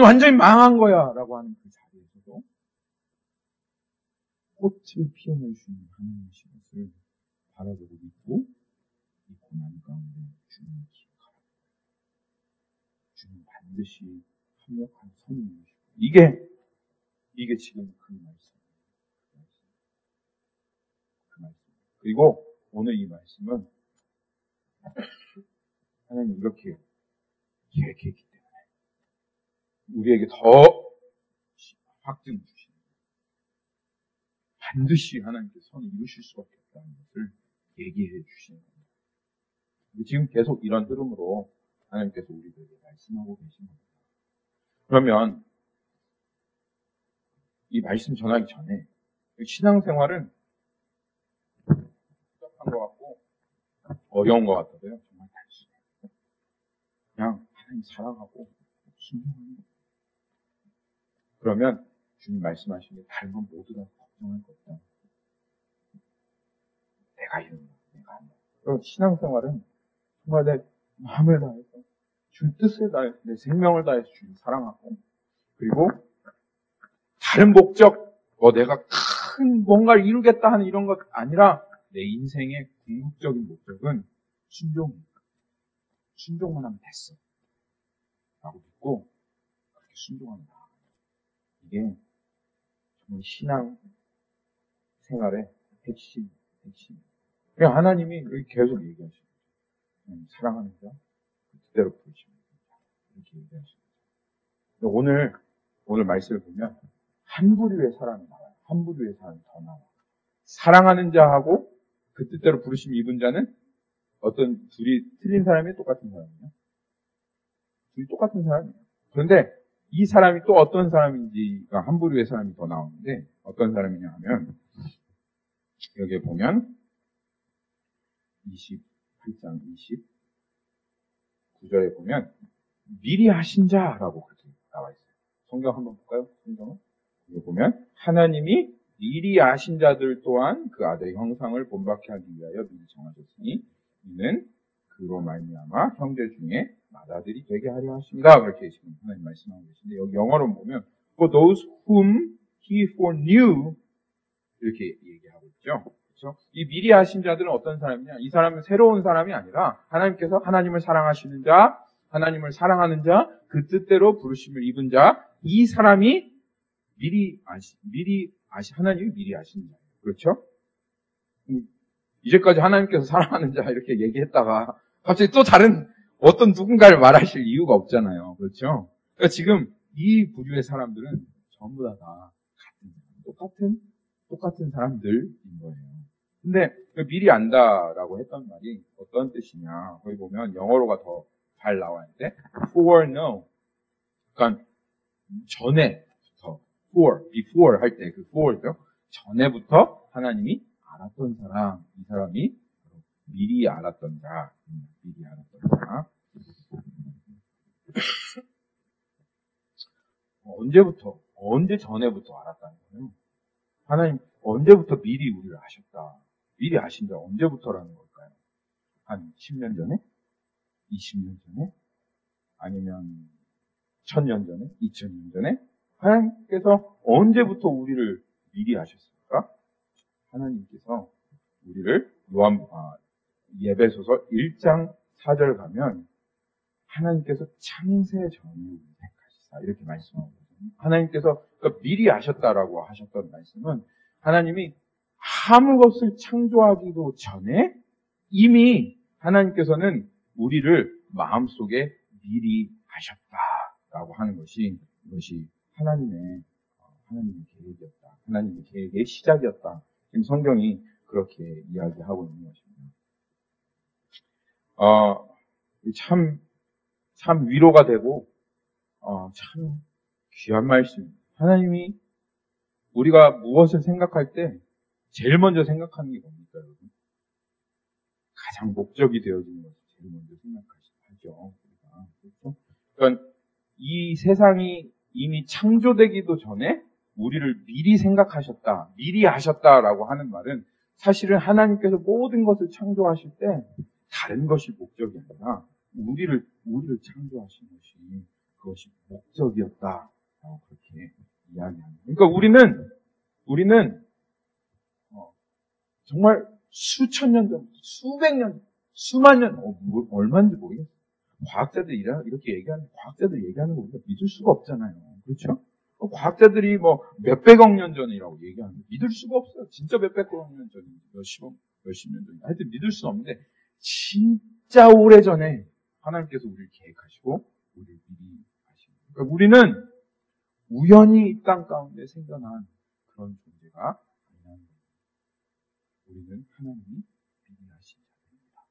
완전히 망한 거야. 라고 하는 그 자리에서도 꽃을 피워낼 수 있는 하나님이신 것을 바라보고 있고 이 고난 가운데 주님을 기억하라. 주님 반드시 합력한 선을 이루시고 이게 지금 그 말씀이에요. 그 말씀. 그리고 오늘 이 말씀은 하나님 이렇게 계획했기 때문에 우리에게 더 확증 주시는 반드시 하나님께서 선을 이루실 수밖에 없다는 것을 얘기해 주시는 겁니다. 지금 계속 이런 흐름으로 하나님께서 우리들에게 말씀하고 계신 겁니다. 그러면 이 말씀 전하기 전에 신앙생활은 복잡한 것 같고 어려운 것 같아서요. 정말 단순해요. 그냥 하나님 사랑하고 순종하는 것. 그러면 주님 말씀하시는 다른 건 모두 다 걱정할 것 없다. 내가 이룬다. 내가 한다. 그럼 신앙생활은 정말 내 마음을 다해서 주님 뜻을 다해서 내 생명을 다해서 주님 사랑하고 그리고 다른 목적 내가 큰 뭔가를 이루겠다 하는 이런 것 아니라 내 인생의 궁극적인 목적은 순종입니다. 순종만 하면 됐어. 라고 믿고 그렇게 순종한다. 이게 정말 신앙 생활의 핵심. 그냥 하나님이 계속 얘기하시는 거예요. 사랑하는 자, 그대로 부르시면 이렇게 얘기하시는 거예요. 오늘 말씀을 보면 한 부류의 사람이 나와요. 한 부류의 사람이 더 나와요. 사랑하는 자하고 그 뜻대로 부르심 입은 자는 어떤 둘이 틀린 사람이 똑같은 사람이에요. 둘이 똑같은 사람이에요. 그런데 이 사람이 또 어떤 사람인지가 한 부류의 사람이 더 나오는데 어떤 사람이냐 하면 여기에 보면 28장 29절에 보면 미리 하신 자라고 그렇게 나와 있어요. 성경 한번 볼까요? 성경은 여기 보면 하나님이 미리 아신 자들 또한 그 아들의 형상을 본받게 하기 위하여 미리 정하셨으니 이는 그로 말미암아 형제 중에 맏아들이 되게 하려 하십니다. 그렇게 지금 하나님 말씀하고 계신데 여기 영어로 보면 For those whom he foreknew 이렇게 얘기하고 있죠. 그렇죠? 이 미리 아신 자들은 어떤 사람이냐? 이 사람은 새로운 사람이 아니라 하나님께서 하나님을 사랑하시는 자, 하나님을 사랑하는 자, 그 뜻대로 부르심을 입은 자, 이 사람이 하나님이 미리 아신 자예요. 그렇죠? 이제까지 하나님께서 사랑하는 자 이렇게 얘기했다가 갑자기 또 다른 어떤 누군가를 말하실 이유가 없잖아요. 그렇죠? 그러니까 지금 이 부류의 사람들은 전부 다 똑같은 사람들인 거예요. 근데 미리 안다라고 했던 말이 어떤 뜻이냐? 거기 보면 영어로가 더 잘 나와 있는데 foreknow. 그러니까 전에부터 before 할 때 그 fore죠. 전에부터 하나님이 알았던 사람, 이 사람이 미리 알았던 자. 언제 전에부터 알았다는 거예요? 하나님 언제부터 미리 우리를 아셨다. 미리 아신 자 언제부터라는 걸까요? 한 10년 전에? 20년 전에? 아니면 1000년 전에? 2000년 전에? 하나님께서 언제부터 우리를 미리 아셨습니까? 하나님께서 우리를 예배소서 1장 4절 가면 하나님께서 창세 전에 우리를 택하시사 이렇게 말씀하거든요. 하나님께서 그러니까 미리 아셨다라고 하셨던 말씀은 하나님이 아무 것을 창조하기도 전에 이미 하나님께서는 우리를 마음속에 미리 하셨다라고 하는 것이 이것이 하나님의 계획이었다. 하나님의 계획의 시작이었다. 지금 성경이 그렇게 이야기하고 있는 것입니다. 참 위로가 되고 참 귀한 말씀. 하나님이 우리가 무엇을 생각할 때 제일 먼저 생각하는 게 뭡니까, 여러분? 가장 목적이 되어지는 것을 제일 먼저 생각하죠. 그렇죠? 그러니까 이 세상이 이미 창조되기도 전에 우리를 미리 생각하셨다, 미리 아셨다라고 하는 말은 사실은 하나님께서 모든 것을 창조하실 때 다른 것이 목적이 아니라 우리를 창조하신 것이 그것이 목적이었다. 그렇게 이야기합니다. 그러니까 우리는 정말 수천 년 전, 수백 년, 수만 년, 얼마인지 모르겠어요. 과학자들이 이렇게 얘기하는, 과학자들이 얘기하는 거 우리가 믿을 수가 없잖아요. 그렇죠? 과학자들이 몇백억 년 전이라고 얘기하는데 믿을 수가 없어요. 진짜 몇백억 년 전인지, 몇십 년 전인지. 하여튼 믿을 수는 없는데, 진짜 오래 전에 하나님께서 우리를 계획하시고, 우리를 미리 하시고. 그러니까 우리는 우연히 이 땅 가운데 생겨난 그런 존재가 아니라 우리는 하나님이 미리 하신 자입니다.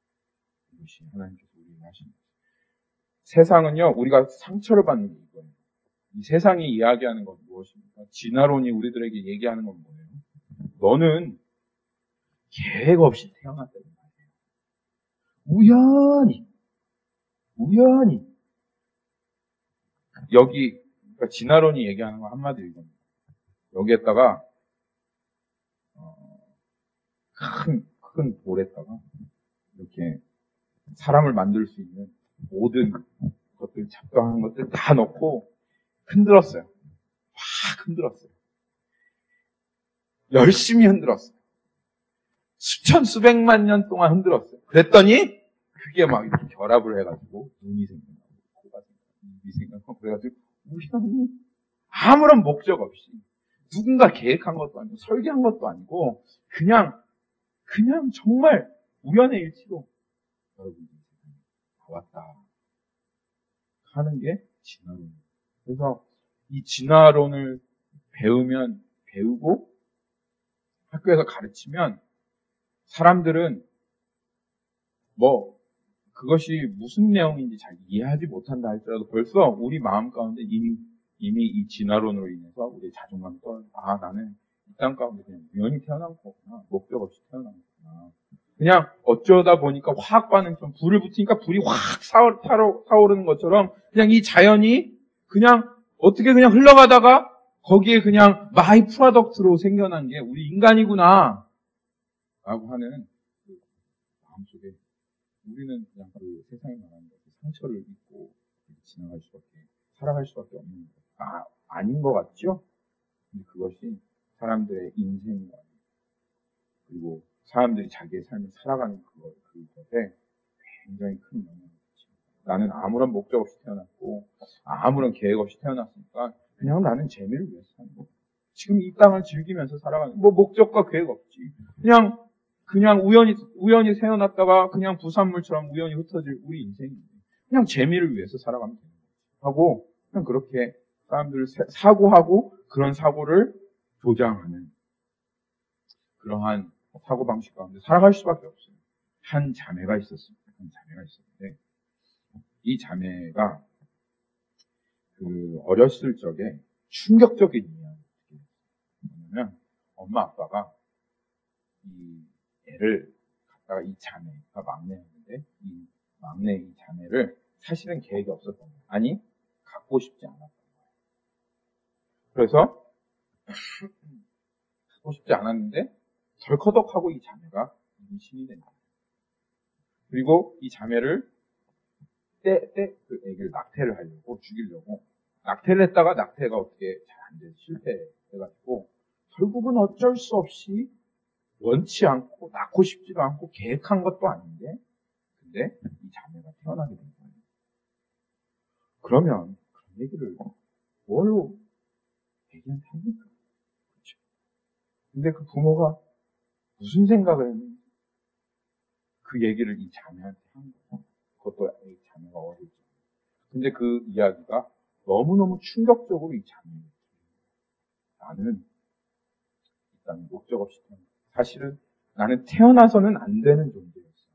이것이 하나님께서 우리를 하신 것입니다. 세상은요, 우리가 상처를 받는 게 이거예요. 이 세상이 이야기하는 건 무엇입니까? 진화론이 우리들에게 얘기하는 건 뭐예요? 너는 계획 없이 태어났다는 말이에요. 우연히. 여기, 그러니까 진화론이 얘기하는 건 한마디로 이겁니다. 여기에다가, 큰 볼에다가, 이렇게 사람을 만들 수 있는 모든 것들, 작동하는 것들 다 넣고 흔들었어요. 막 흔들었어요. 열심히 흔들었어요. 수천, 수백만 년 동안 흔들었어요. 그랬더니 그게 막 이렇게 결합을 해가지고 눈이 생겨나고 코가 생겨나고 입이 생겨나고 그래가지고 우연히 아무런 목적 없이 누군가 계획한 것도 아니고 설계한 것도 아니고 그냥 정말 우연의 일치로 여러분이 나왔다 하는 게 진화론이에요. 그래서 이 진화론을 배우고 학교에서 가르치면 사람들은 그것이 무슨 내용인지 잘 이해하지 못한다 할지라도 벌써 우리 마음 가운데 이미 이 진화론으로 인해서 우리의 자존감이 떨어져. 나는 이 땅 가운데 그냥 우연히 태어난 거구나. 목적 없이 태어난 거구나. 그냥 어쩌다 보니까 화학 반응처럼 불을 붙이니까 불이 확 타오르는 것처럼 그냥 이 자연이 그냥 어떻게 그냥 흘러가다가 거기에 그냥 마이 프로덕트로 생겨난 게 우리 인간이구나 라고 하는 그 마음속에 우리는 그냥 그 세상에 말하는 것에 상처를 입고 살아갈 수밖에 없는 것. 아닌 것 같죠? 근데 그것이 사람들의 인생과 그리고 사람들이 자기의 삶을 살아가는 그것에 굉장히 큰 영향을 미칩니다. 나는 아무런 목적 없이 태어났고 아무런 계획 없이 태어났으니까 그냥 나는 재미를 위해서 사는 거야. 지금 이 땅을 즐기면서 살아가는 목적과 계획 없지. 그냥 우연히 태어났다가 그냥 부산물처럼 우연히 흩어질 우리 인생인데 그냥 재미를 위해서 살아가면 되는 거야. 하고 그냥 그렇게 사람들을 사고하고 그런 사고를 조장하는 그러한 사고방식 가운데 살아갈 수밖에 없어요. 한 자매가 있었습니다. 있었는데 이 자매가 어렸을 적에 충격적인 이야기. 뭐냐면 엄마 아빠가 이 애를 갖다가 이 자매가 막내였는데 이 자매를 사실은 계획이 없었던 거예요. 아니 갖고 싶지 않았던 거예요. 그래서 갖고 싶지 않았는데 덜커덕하고 이 자매가 임신이 된 거예요. 그리고 이 자매를 그 애기를 낙태를 하려고 죽이려고 낙태를 했다가 낙태가 어떻게 잘 안 돼서 실패해가지고 결국은 어쩔 수 없이 원치 않고 낳고 싶지도 않고 계획한 것도 아닌데 근데 이 자매가 태어나게 된 거예요. 그러면 그런 얘기를 뭘로 애기한테 합니까? 그렇죠. 근데 그 부모가 무슨 생각을 했는지 그 얘기를 이 자매한테 한 거예요. 그것도 이 자매가 어릴 때. 근데 그 이야기가 너무너무 충격적으로 이 자매를 나는 일단 목적 없이 태어났어. 사실은 나는 태어나서는 안 되는 존재였어.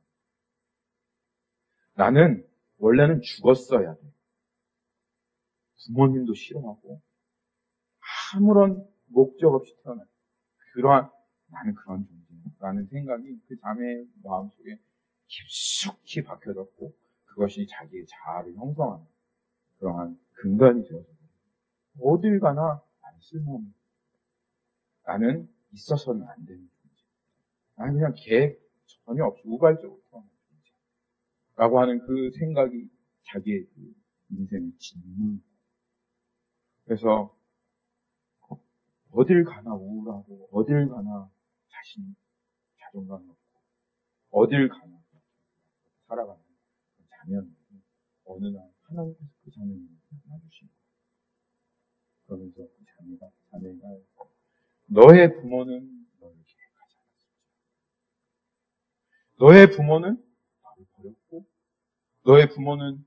나는 원래는 죽었어야 돼. 부모님도 싫어하고 아무런 목적 없이 태어났어. 나는 그런 존재라는 생각이 그 자매의 마음속에 깊숙이 박혀졌고 그것이 자기의 자아를 형성하는 그러한 근간이 되어서 어딜 가나 나는 쓸모없는 나는 있어서는 안 되는 존재. 나는 그냥 계획 전혀 없이 우발적으로 태어난 존재. 라고 하는 그 생각이 자기의 그 인생을 짓는. 그래서 어딜 가나 우울하고 어딜 가나 자존감 없고 어딜 가나 살아가는 그 자매였는데 어느 날 하나님께서 그 자매를 만나주신 거예요. 그러면서 그 자매가 너의 부모는 너를 계획하지 않았습니다. 너의 부모는 나를 버렸고 너의 부모는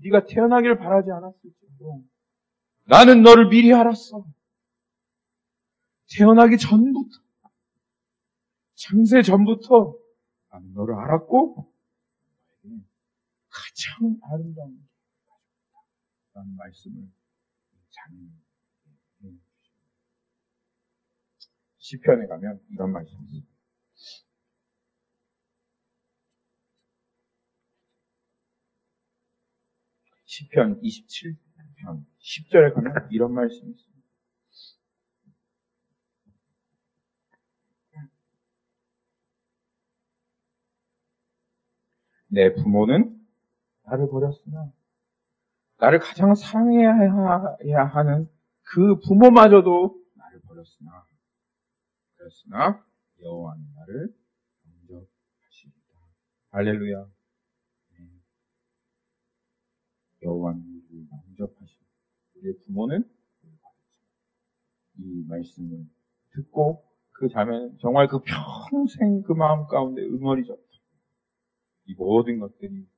네가 태어나기를 바라지 않았을지라도 나는 너를 미리 알았어. 태어나기 전부터 창세 전부터 나는 너를 알았고 가장 아름다운 라는 말씀을 자매에 시편에 가면 이런 말씀이 있습니다. 시편 27편 10절에 가면 이런 말씀이 있습니다. 내 부모는 나를 버렸으나 나를 가장 사랑해야 하는 그 부모마저도 나를 버렸으나 여호와는 나를 영접하시리다. 할렐루야. 여호와는 우리를 영접하시리다. 우리의 부모는 이 말씀을 듣고 그 자매는 정말 그 평생 그 마음 가운데 응어리졌다. 이 모든 것들이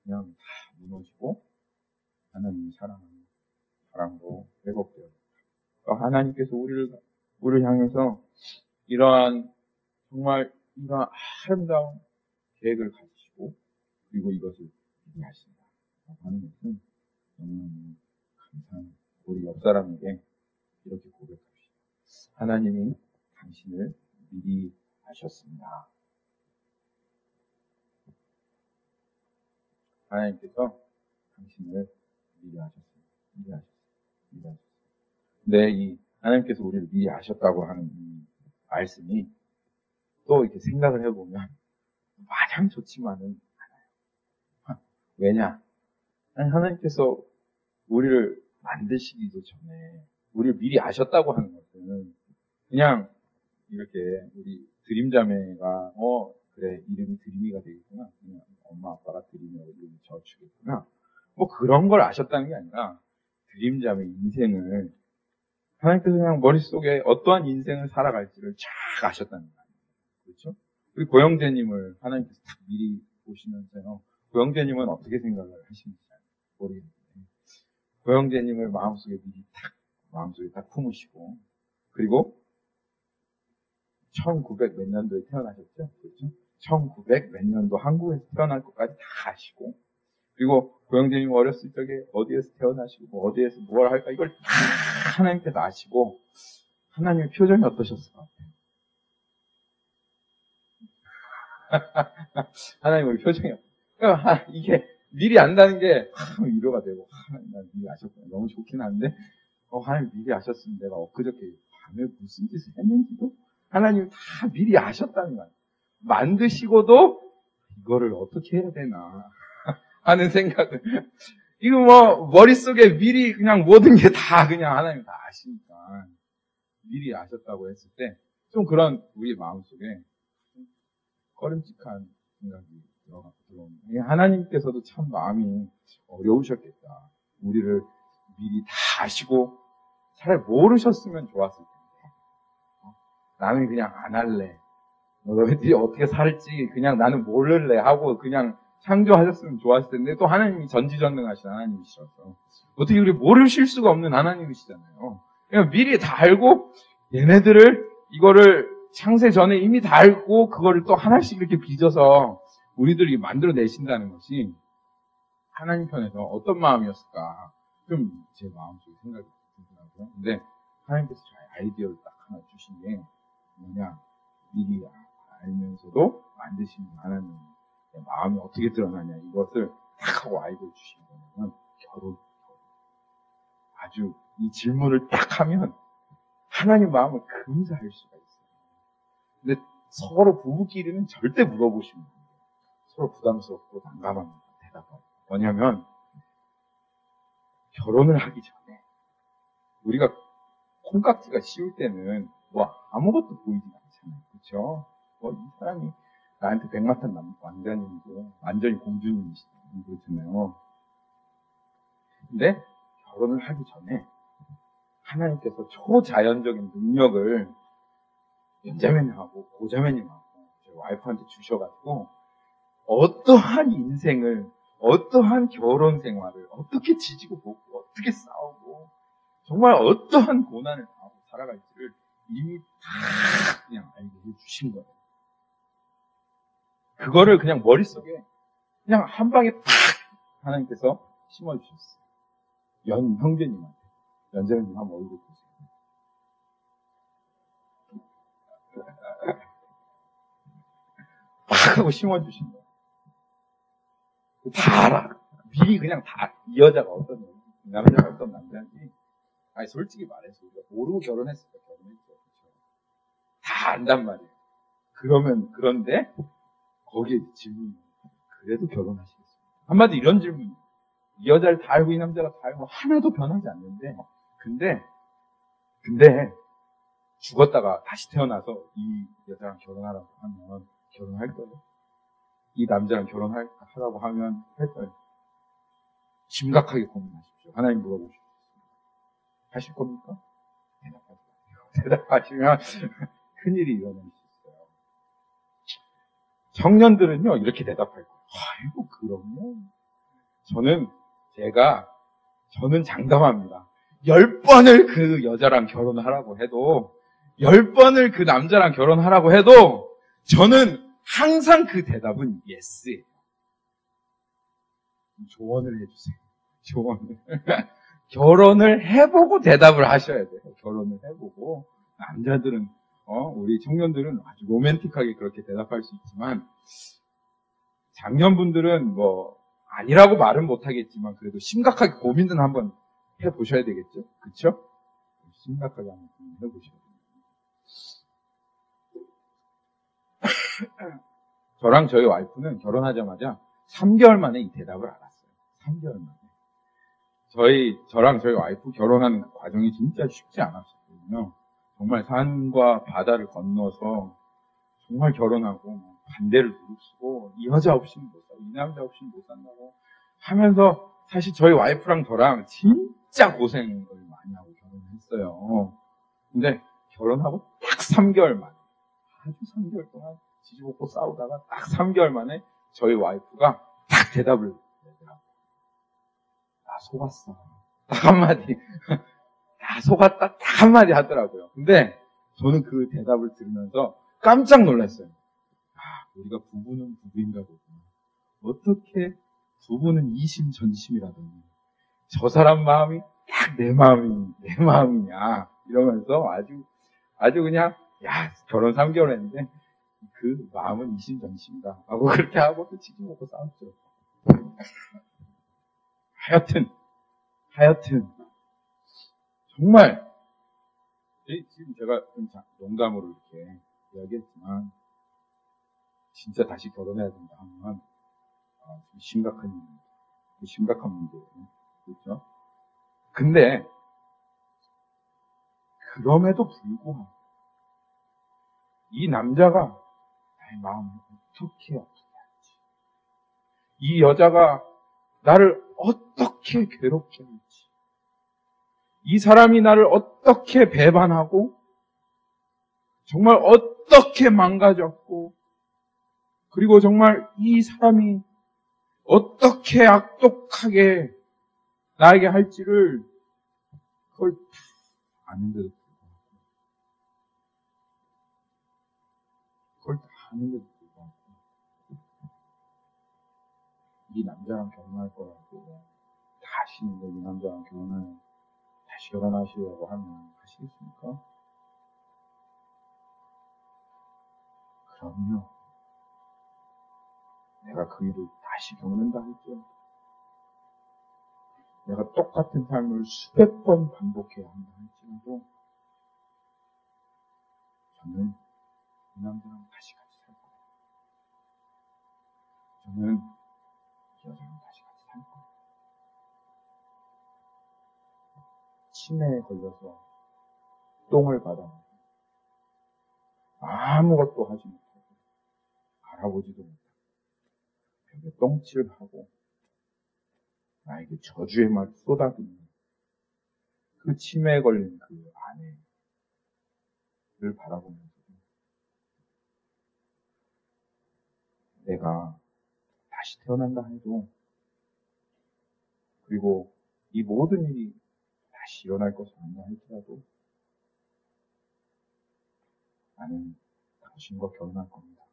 그냥 다 무너지고 하나님의 사랑으로 회복되었다. 하나님께서 우리를 향해서 정말 이러한 아름다운 계획을 가지시고 그리고 이것을 이해하신다 하는 것은 너무너무 감사한 우리 옆 사람에게 이렇게 고백합시다. 하나님이 당신을 미리 아셨습니다. 하나님께서 당신을 미리 아셨습니다. 근데 이 하나님께서 우리를 미리 아셨다고 하는 이 말씀이 또 이렇게 생각을 해보면 마냥 좋지만은 않아요. 왜냐? 하나님께서 우리를 만드시기도 전에 우리를 미리 아셨다고 하는 것은 그냥 이렇게 우리 드림자매가 그래 이름이 드림이가 되겠구나. 그냥 엄마 아빠가 드림이라고 이름을 지어주겠구나. 뭐 그런 걸 아셨다는 게 아니라 드림자매 인생을 하나님께서 그냥 머릿속에 어떠한 인생을 살아갈지를 쫙 아셨다는 거예요. 그렇죠? 우리 고영재님을 하나님께서 딱 미리 보시면서요. 고영재님은 어떻게 생각을 하시는지 모르겠는데 고영재님을 마음속에 딱 품으시고 그리고 1900 몇 년도에 태어나셨죠? 그렇죠? 1900 몇 년도 한국에서 태어날 것까지 다 아시고 그리고 고영재님 어렸을 적에 어디에서 태어나시고 어디에서 뭘 할까 이걸 다 하나님께서 아시고 하나님의 표정이 어떠셨을 것 같아요? 하나님의 표정이 그러니까 이게 미리 안다는 게 위로가 되고 하나님 미리 아셨구나 너무 좋긴 한데 하나님 미리 아셨으면 내가 엊그저께 밤에 무슨 짓을 했는지도 하나님 다 미리 아셨다는 거예요. 만드시고도 이거를 어떻게 해야 되나 하는 생각을 이거 뭐 머릿속에 미리 그냥 모든 게 다 그냥 하나님 다 아시니까 미리 아셨다고 했을 때 좀 그런 우리 마음속에 꺼림칙한 생각이 들어오는. 하나님께서도 참 마음이 어려우셨겠다. 우리를 미리 다 아시고 차라리 모르셨으면 좋았을 텐데. 나는 그냥 안 할래. 너희들이 어떻게 살지 그냥 나는 모를래 하고 그냥 창조하셨으면 좋았을 텐데 또 하나님이 전지전능하신 하나님이시라서 어떻게 우리 모르실 수가 없는 하나님이시잖아요. 그냥 미리 다 알고 얘네들을 이거를 창세 전에 이미 다 알고 그거를 또 하나씩 이렇게 빚어서 우리들이 만들어내신다는 것이 하나님 편에서 어떤 마음이었을까 좀 제 마음속에 생각이 들더라고요. 근데 하나님께서 저의 아이디어를 딱 하나 주신 게 뭐냐, 미리 알면서도 만드시는 하나님의 마음이 어떻게 드러나냐, 이것을 딱 하고 아이디어 주신 거냐면 결혼. 아주 이 질문을 딱 하면 하나님 마음을 금세 알 수가 있어요. 근데 서로 부부끼리는 절대 물어보시면 안 돼요. 서로 부담스럽고 난감합니다. 대답하고. 뭐냐면 결혼을 하기 전에 우리가 콩깍지가 씌울 때는 뭐 아무것도 보이지 않잖아요. 그렇죠? 뭐 이 사람이 나한테 백마탄 왕자님이고 완전히 공주님이시다. 그렇잖아요. 근데 결혼을 하기 전에 하나님께서 초자연적인 능력을 연자매님하고 고자매님하고 제 와이프한테 주셔가지고 어떠한 인생을, 어떠한 결혼 생활을 어떻게 지지고 볶고 어떻게 싸우고 정말 어떠한 고난을 당하고 살아갈지를 이미 다 그냥 알게 해주신 거예요. 그거를 그냥 머릿속에 그냥 한 방에 팍 하나님께서 심어주셨어요. 형제님한테. 연자매님 한번 얼굴 보세요. 팍 하고 심어주신 거예요. 다 알아. 미리 그냥 다, 이 여자가 어떤 여자, 이 남자가 어떤 남자인지. 아니, 솔직히 말해서 우리가 모르고 결혼했을까, 결혼했죠. 그렇죠? 다 안단 말이에요. 그런데, 거기에 질문이, 그래도 결혼하시겠어요? 한마디 이런 질문. 이 여자를 다 알고 이 남자가 다 알고 하나도 변하지 않는데, 근데, 죽었다가 다시 태어나서 이 여자랑 결혼하라고 하면, 결혼할 거예요? 이 남자랑 결혼하라고 하면 할 거예요. 심각하게 고민하십시오. 하나님 물어보십시오. 하실 겁니까? 대답하시면 큰일이 일어날 수 있어요. 청년들은요, 이렇게 대답할 거예요. 아이고, 그럼요. 저는 장담합니다. 10번을 그 여자랑 결혼하라고 해도, 10번을 그 남자랑 결혼하라고 해도, 저는 항상 그 대답은 예스예요. 조언을 해주세요. 조언을. 결혼을 해보고 대답을 하셔야 돼요. 결혼을 해보고. 남자들은, 우리 청년들은 아주 로맨틱하게 그렇게 대답할 수 있지만, 장년분들은 아니라고 말은 못하겠지만, 그래도 심각하게 고민은 한번 해보셔야 되겠죠? 그쵸? 심각하게 한번 해보셔야 돼요. 저랑 저희 와이프는 결혼하자마자 3개월 만에 이 대답을 알았어요. 3개월 만에. 저랑 저희 와이프 결혼하는 과정이 진짜 쉽지 않았거든요. 정말 산과 바다를 건너서 정말 결혼하고 반대를 무릅쓰고 이 여자 없이는 못 살고 이 남자 없이는 못 산다고 하면서 사실 저희 와이프랑 저랑 진짜 고생을 많이 하고 결혼했어요. 근데 결혼하고 딱 3개월 만에 아주 3개월 동안 지지볶고 싸우다가 딱 3개월 만에 저희 와이프가 딱 대답을 내더라고요. 나 속았어. 딱 한마디. 나 속았다. 딱 한마디 하더라고요. 근데 저는 그 대답을 들으면서 깜짝 놀랐어요. 우리가 부부는 부부인가 보구나. 어떻게 부부는 이심전심이라더니 저 사람 마음이 딱 내 마음이냐. 이러면서 아주 그냥, 결혼 3개월 했는데 그 마음은 이심전심이다. 하고 그렇게 하고 또 치즈 먹고 싸웠죠. 하여튼, 정말, 지금 제가 좀 농담으로 이렇게 이야기했지만, 진짜 다시 결혼해야 된다 하면, 좀 심각한 문제예요. 그렇죠? 근데, 그럼에도 불구하고, 이 남자가 나의 마음을 어떻게 아프게 할지, 이 여자가 나를 어떻게 괴롭게 할지, 이 사람이 나를 어떻게 배반하고 정말 어떻게 망가졌고, 그리고 정말 이 사람이 어떻게 악독하게 나에게 할지를 그걸 다 아는데도 불구하고, 그걸 다 아는데도 불구하고 이 남자랑 결혼할 거라고 다 아시는데 이 남자랑 다시 결혼하시려고 하면 하시겠습니까? 그럼요. 내가 그 일을 다시 겪는다 할지라도, 내가 똑같은 삶을 수백 번 반복해야 한다 할지라도, 저는 이 남자랑 다시 같이 살 거예요. 저는 이 여자랑 다시 같이 살 거예요. 치매에 걸려서 똥을 받아 아무것도 하지 못하고 알아보지도 못하고 벽에 똥칠을 하고 나에게 저주의 말 쏟아붓는 그 치매에 걸린 그 아내를 바라보면서 내가 다시 태어난다 해도, 그리고 이 모든 일이 다시 일어날 것이 아니라 할지라도 나는 당신과 결혼할 겁니다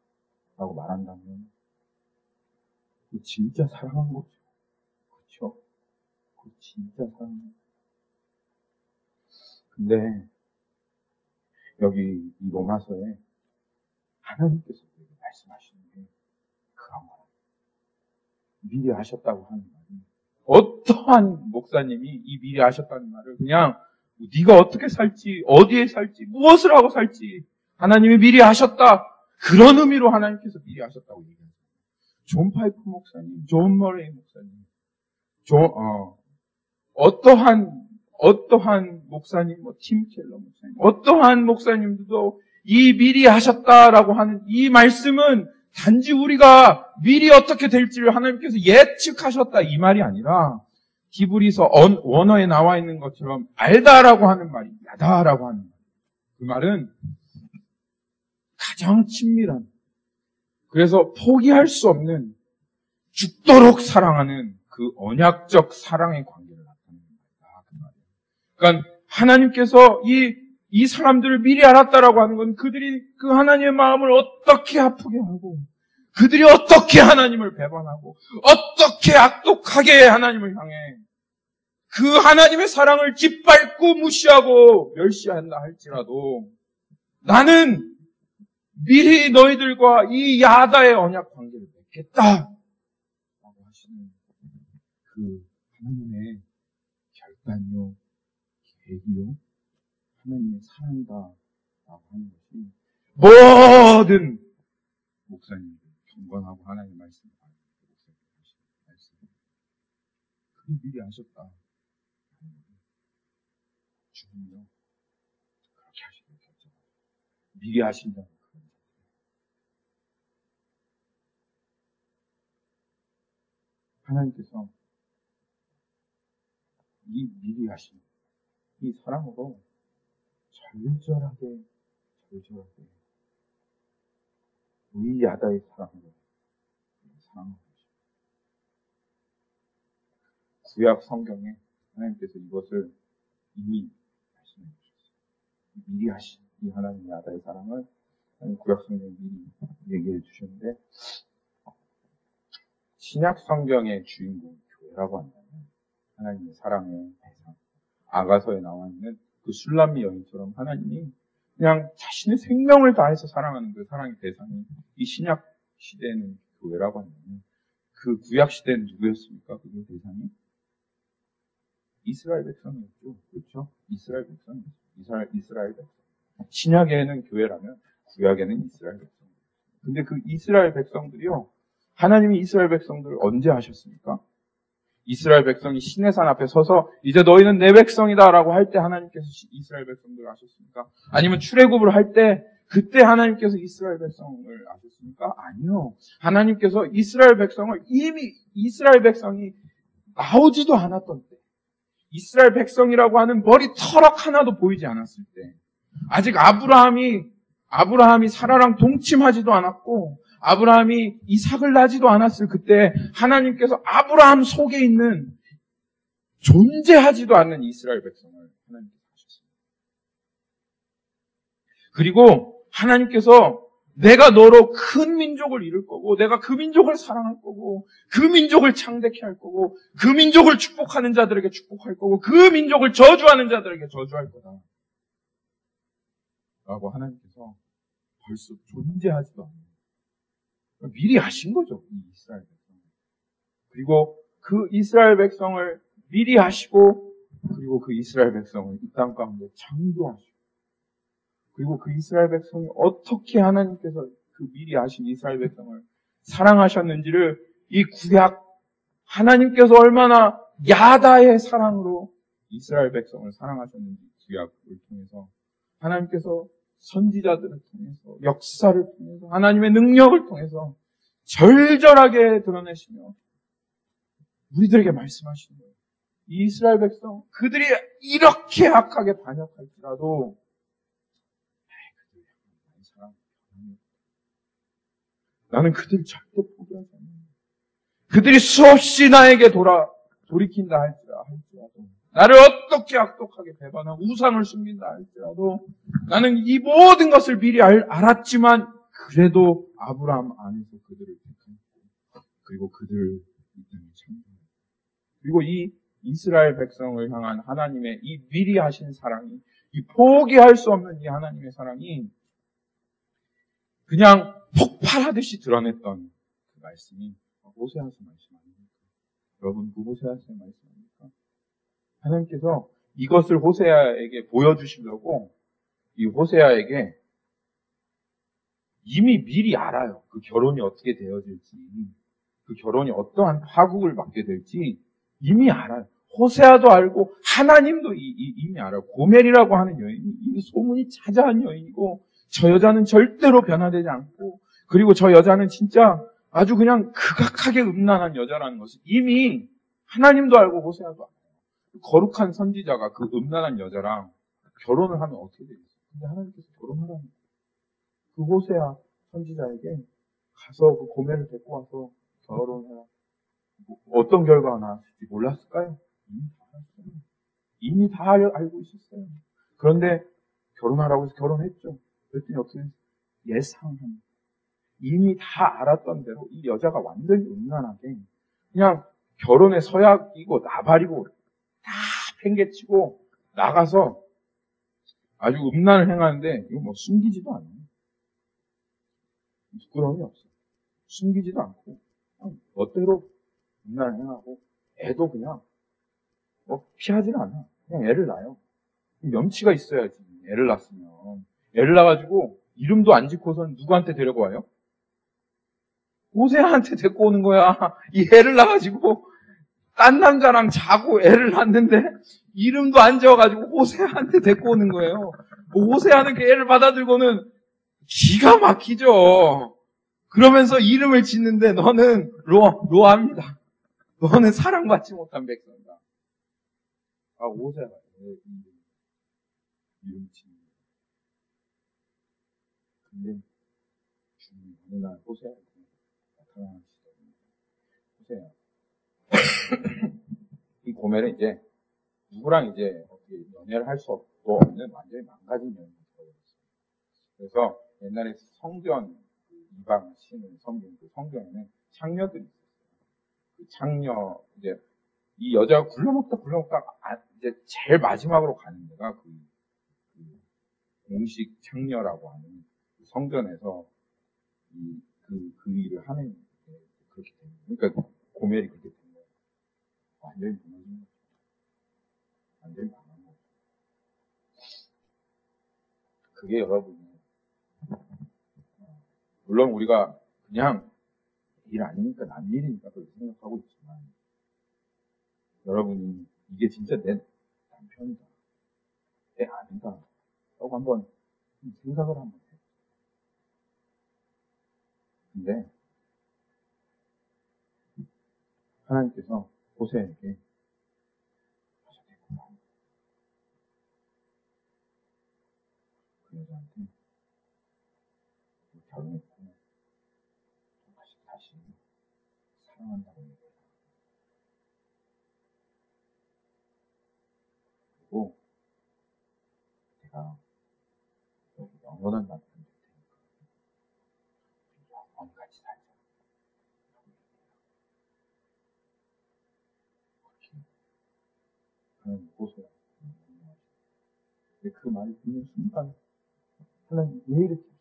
라고 말한다면 그 진짜 사랑한 거죠. 그렇죠? 그 진짜 사랑한 거죠. 근데 여기 이 로마서에 하나님께서 말씀하시는 게 그런 거예요. 미리 하셨다고 하는 말이, 어떠한 목사님이 이 미리 하셨다는 말을 그냥 네가 어떻게 살지, 어디에 살지, 무엇을 하고 살지 하나님이 미리 하셨다, 그런 의미로 하나님께서 미리 하셨다고 얘기합니다. 존 파이프 목사님, 존 머레이 목사님, 어떠한 목사님, 팀 켈러 목사님, 어떠한 목사님들도 이 미리 하셨다라고 하는 이 말씀은 단지 우리가 미리 어떻게 될지를 하나님께서 예측하셨다 이 말이 아니라, 히브리서 원어에 나와 있는 것처럼 알다라고 하는 말이 야다라고 하는 말. 그 말은 가장 친밀한, 그래서 포기할 수 없는, 죽도록 사랑하는 그 언약적 사랑의 관계를 나타내는 말이다. 그 말이에요. 그러니까 하나님께서 이 사람들을 미리 알았다라고 하는 건 그들이 그 하나님의 마음을 어떻게 아프게 하고, 그들이 어떻게 하나님을 배반하고, 어떻게 악독하게 하나님을 향해 그 하나님의 사랑을 짓밟고 무시하고 멸시한다 할지라도, 나는 미리 너희들과 이 야다의 언약 관계를 맺겠다 라고 하시는 그 하나님의 결단이요, 계획이요, 하나님의 사랑이다 라고 하는 것이 모든 목사님들, 경건하고 하나님의 말씀을 받는 말씀, 그게 미리 하셨다. 주님요, 그렇게 하시길 결정합니다. 미리 하신다는 그런 것. 하나님께서 이 미리 하신 이 사랑으로 절절하게 우리 야다의 사랑으로 사랑하고 계십니다. 구약 성경에 하나님께서 이것을 이미 말씀해 주셨어요. 미리 하신 이 하나님 야다의 사랑을 구약 성경에 미리 얘기해 주셨는데, 신약 성경의 주인공 교회라고 한다면 하나님의 사랑의 대상, 아가서에 나와 있는 그 술람미 여인처럼 하나님이 그냥 자신의 생명을 다해서 사랑하는 그 사랑의 대상이 이 신약 시대에는 교회라고 한다면, 그 구약 시대는 누구였습니까? 그 대상이 이스라엘 백성이었죠. 그렇죠? 이스라엘 백성이었어요. 이스라엘 백성. 신약에는 교회라면 구약에는 이스라엘 백성. 근데 그 이스라엘 백성들이요, 하나님이 이스라엘 백성들을 언제 하셨습니까? 이스라엘 백성이 시내산 앞에 서서 이제 너희는 내 백성이다라고 할 때 하나님께서 이스라엘 백성들을 하셨습니까? 아니면 출애굽을 할 때 그때 하나님께서 이스라엘 백성을 아셨습니까? 아니요. 하나님께서 이스라엘 백성을 이미 이스라엘 백성이 나오지도 않았던 때, 이스라엘 백성이라고 하는 머리 털럭 하나도 보이지 않았을 때, 아직 아브라함이 사라랑 동침하지도 않았고 아브라함이 이삭을 낳지도 않았을 그때 하나님께서 아브라함 속에 있는 존재하지도 않는 이스라엘 백성을 하나님께서 하셨습니다. 그리고 하나님께서 내가 너로 큰 민족을 이룰 거고 내가 그 민족을 사랑할 거고 그 민족을 창대케 할 거고 그 민족을 축복하는 자들에게 축복할 거고 그 민족을 저주하는 자들에게 저주할 거다 라고 하나님께서 벌써 존재하지도 않아요. 미리 하신 거죠, 이 이스라엘 백성. 그리고 그 이스라엘 백성을 미리 하시고, 그리고 그 이스라엘 백성을 이 땅 가운데 창조하시고, 그리고 그 이스라엘 백성이 어떻게 하나님께서 그 미리 하신 이스라엘 백성을 사랑하셨는지를 이 구약, 하나님께서 얼마나 야다의 사랑으로 이스라엘 백성을 사랑하셨는지 구약을 통해서 하나님께서 선지자들을 통해서 역사를 통해서 하나님의 능력을 통해서 절절하게 드러내시며 우리들에게 말씀하시는 거예요. 이 이스라엘 백성 그들이 이렇게 악하게 반역할지라도 나는 그들을 절대 포기하지 않는다. 그들이 수없이 나에게 돌이킨다 할지라도 나를 어떻게 악독하게 배반하고 우상을 숨긴다 할지라도 나는 이 모든 것을 미리 알았지만 그래도 아브라함 안에서 그들을 택했고 그리고 그들을 이 땅에 창조했고 그리고 이 이스라엘 백성을 향한 하나님의 이 미리 하신 사랑이 이 포기할 수 없는 이 하나님의 사랑이 그냥 폭발하듯이 드러냈던 그 말씀이 호세아서 말씀 아닙니까? 여러분 그 호세아서의 말씀 아닙니까? 하나님께서 이것을 호세아에게 보여주시려고 이 호세아에게 이미 미리 알아요. 그 결혼이 어떻게 되어질지, 그 결혼이 어떠한 파국을 맞게 될지 이미 알아요. 호세아도 알고 하나님도 이미 알아요. 고멜이라고 하는 여인이 이미 소문이 자자한 여인이고 저 여자는 절대로 변화되지 않고 그리고 저 여자는 진짜 아주 그냥 극악하게 음란한 여자라는 것을 이미 하나님도 알고 호세아도 알아요. 거룩한 선지자가 그 음란한 여자랑 결혼을 하면 어떻게 되겠어요? 근데 하나님께서 결혼하라는 거예요. 그 호세아 선지자에게 가서 그 고멜을 데리고 와서 결혼해라. 어떤 결과가 나왔을지 몰랐을까요? 이미 다 알았어요. 이미 다 알고 있었어요. 그런데 결혼하라고 해서 결혼했죠. 그랬더니 어떻게 했어요? 예상한 이미 다 알았던 대로 이 여자가 완전히 음란하게 그냥 결혼의 서약이고 나발이고 다 팽개치고 나가서 아주 음란을 행하는데 이거 뭐 숨기지도 않아요. 부끄러움이 없어요. 숨기지도 않고 그냥 멋대로 음란을 행하고 애도 그냥 뭐 피하지는 않아. 그냥 애를 낳아요. 염치가 있어야지. 애를 낳았으면 애를 낳아가지고 이름도 안 짓고선 누구한테 데리고 와요? 호세아한테 데리고 오는 거야. 이 애를 낳아가지고 딴 남자랑 자고 애를 낳는데 이름도 안 지어가지고 호세아한테 데리고 오는 거예요. 호세아는 그 애를 받아들고는 기가 막히죠. 그러면서 이름을 짓는데 너는 로아입니다. 너는 사랑받지 못한 백성이다. 아, 호세아가 이름 짓는 거예요. 근데 주님이 어느 날 호세아에게 나타나시더니 호세아 이 고멜은 이제 누구랑 이제 어떻게 연애를 할 수 없는 완전히 망가진 연인이 되어버렸어요. 그래서 옛날에 성전 이방 신을 섬기는 그 성전에는 창녀들이 있었어요. 그 창녀 이제 이 여자가 굴러먹다 이제 제일 마지막으로 가는 데가 그 공식 창녀라고 하는 그 성전에서 그 일을 하는 게 그렇게 됩니다. 그러니까 고멜이 그렇게 된 거예요. 완전히 무너진 거죠. 완전히 망한 거죠. 그게 여러분이 물론 우리가 그냥 일 아니니까 남일이니까 그렇게 생각하고 있지만 여러분이 이게 진짜 내 남편이다, 내 아내다 라고 한번 생각을 한번 해요. 근데 하나님께서 호세에게 하셨겠구나. 그 여자한테 결혼했고 다시 사랑한다고 얘기해요. 그리고 내가 영원한 남편 될 테니까 영원히 같이 살자. 그렇게 하나님 호소야. 근데 그 말을 듣는 순간 하나님 왜 이렇게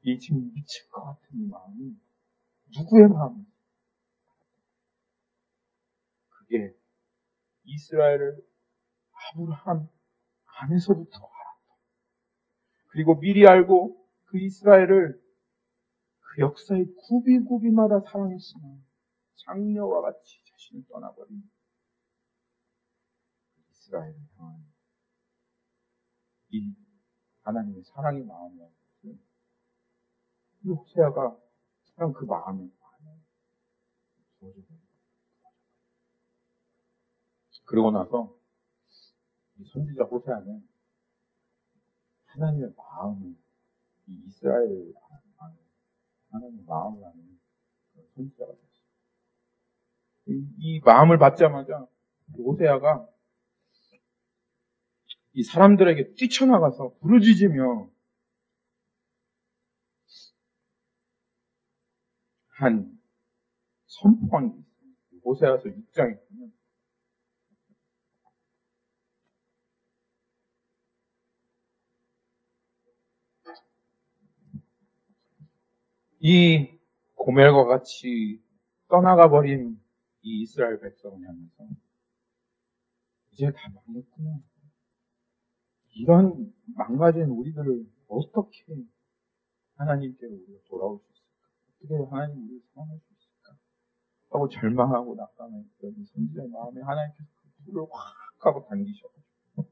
이 지금 미칠 것 같은 이 마음이 누구의 마음이지? 그게 이스라엘을 아브라함 안에서부터 알았다. 그리고 미리 알고 그 이스라엘을 그 역사의 구비구비마다 사랑했으나 장녀와 같이 자신을 떠나버린 이스라엘을 향한 이 하나님의 사랑의 마음이었어요. 이 호세아가 그냥 그 마음을 주어져버려요. 그러고 나서 이 선지자 호세아는 하나님의 마음을 이 이스라엘을 아는 하나님의 마음을 아는 선지자가 됐어요. 이 마음을 받자마자 호세아가 이 사람들에게 뛰쳐나가서 부르짖으며 한 선포한 게 있어요. 호세아서 6장에 보면 이 고멜과 같이 떠나가 버린 이 이스라엘 백성을 향해서 이제 다 망했구나. 이런 망가진 우리들을 어떻게 하나님께로 우리가 돌아올 수 있을까? 어떻게 하나님 우리를 사랑할 수 있을까? 하고 절망하고 낙담했던 이 선지자의 마음에 하나님께서 그 불을 확 하고 당기셔가지고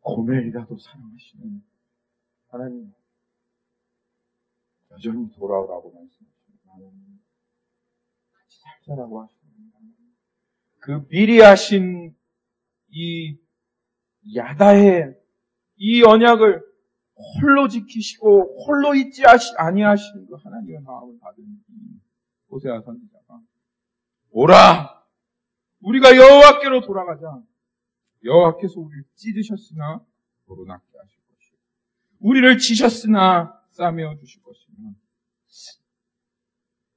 고멜이라도 사랑하시는 하나님 여전히 돌아오라고 말씀하십니다. 하나님 같이 살자라고 하십니다. 그 미리 하신 이 야다의 이 언약을 홀로 지키시고 홀로 잊지 아니하시는 그 하나님의 마음을 받은 이 호세아 선지자가 오라! 우리가 여호와께로 돌아가자. 여호와께서 우리를 찢으셨으나 거룩하게 하실 것이요 우리를 치셨으나 싸매어 주실 것이며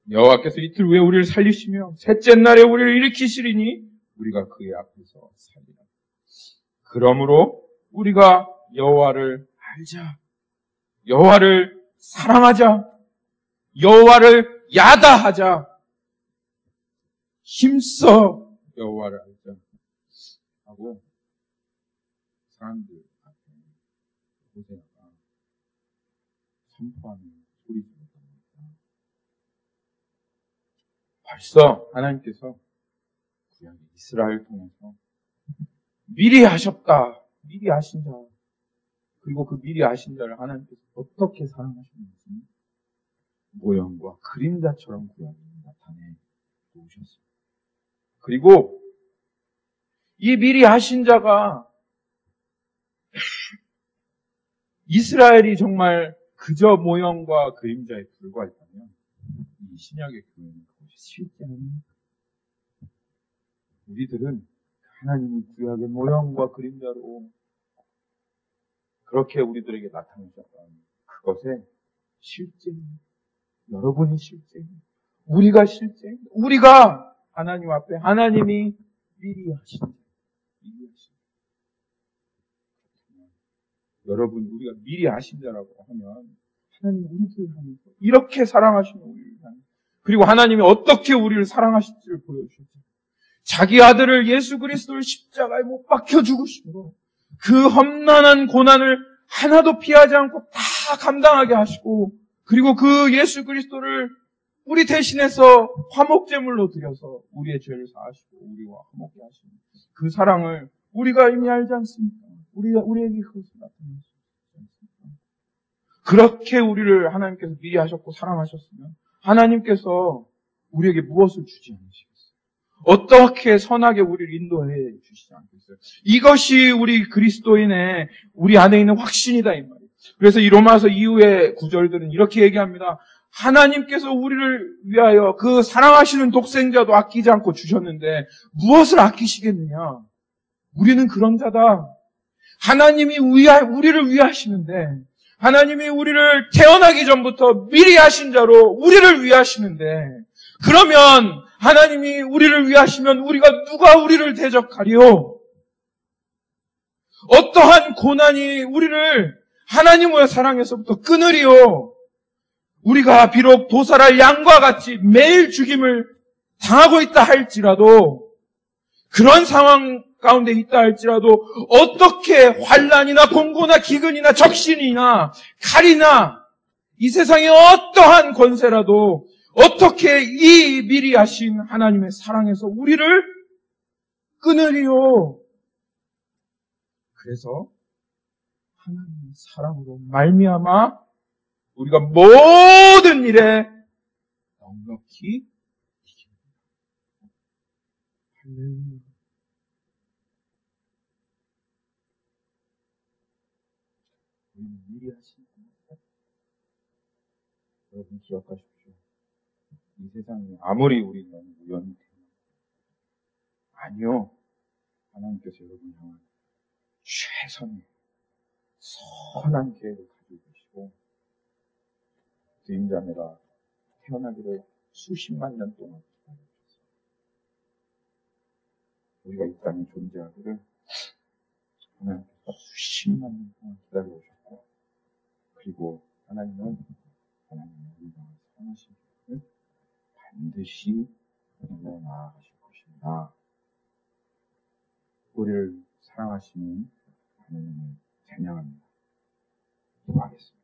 여호와께서 이틀 후에 우리를 살리시며 셋째 날에 우리를 일으키시리니 우리가 그의 앞에서 살리라. 그러므로 우리가 여호와를 알자. 여호와를 사랑하자. 여호와를 야다하자. 힘써 여호와를 알자. 하고 사람들 앞에 호세아가 선포하는 소리 들었답니다. 벌써 하나님께서 구약 이스라엘 통해서 미리 하셨다. 미리 하신 자. 그리고 그 미리 하신 자를 하나님께서 어떻게 사랑하셨는지 모형과 그림자처럼 구약에 나타내 놓으셨습니다. 그리고 이 미리 하신 자가 이스라엘이 정말 그저 모형과 그림자에 불과했다면 이 신약의 교회는 그것이 쉽지 않습니다. 우리들은 하나님의 구약의 모형과 그림자로 그렇게 우리들에게 나타내셨던 그것의 실제입니다. 여러분이 실제입니다. 우리가 실제입니다. 우리가 하나님 앞에 하나님이 미리 하신 여러분 우리가 미리 하신 자라고 하면 하나님 우리들을 향해서 이렇게 사랑하시는 우리를 향해서 그리고 하나님이 어떻게 우리를 사랑하실지를 보여주셨죠. 자기 아들을 예수 그리스도를 십자가에 못 박혀 죽으심으로 그 험난한 고난을 하나도 피하지 않고 다 감당하게 하시고 그리고 그 예수 그리스도를 우리 대신해서 화목제물로 드려서 우리의 죄를 사하시고 우리와 화목게 하시는 그 사랑을 우리가 이미 알지 않습니까? 우리에게 그것을 나타낼 수 있지 않습니까? 그렇게 우리를 하나님께서 미리 하셨고 사랑하셨으면 하나님께서 우리에게 무엇을 주지 않으시겠어요? 어떻게 선하게 우리를 인도해 주시지 않겠어요? 이것이 우리 그리스도인의 우리 안에 있는 확신이다 이 말이에요. 그래서 이 로마서 이후의 구절들은 이렇게 얘기합니다. 하나님께서 우리를 위하여 그 사랑하시는 독생자도 아끼지 않고 주셨는데 무엇을 아끼시겠느냐? 우리는 그런 자다. 하나님이 우리를 위하시는데 하나님이 우리를 태어나기 전부터 미리 하신 자로 우리를 위하시는데 그러면 하나님이 우리를 위하시면 누가 우리를 대적하리요? 어떠한 고난이 우리를 하나님의 사랑에서부터 끊으리요? 우리가 비록 도살할 양과 같이 매일 죽임을 당하고 있다 할지라도 그런 상황 가운데 있다 할지라도 어떻게 환난이나 공고나 기근이나 적신이나 칼이나 이 세상의 어떠한 권세라도 어떻게 이 미리 하신 하나님의 사랑에서 우리를 끊으리요? 그래서 하나님의 사랑으로 말미암아 우리가 모든 일에 넉넉히 이깁니다. 할렐루야. 우리는 미리 하신 겁니다. 여러분 기억하십시오. 이 세상에 아무리 우리는 우연히 아니요. 하나님께서 여러분 향한 최선의 선한 계획을 가지고 계시고 부임자매가 태어나기를 수십만 년 동안 기다려주셨어요. 우리가 이 땅에 존재하기를 하나님께서 수십만 년 동안 기다려오셨고 그리고 하나님은 우리가 사랑하신 것을 반드시 이루어 나아가실 것입니다. 우리를 사랑하시는 하나님을 찬양합니다. 기도하겠습니다.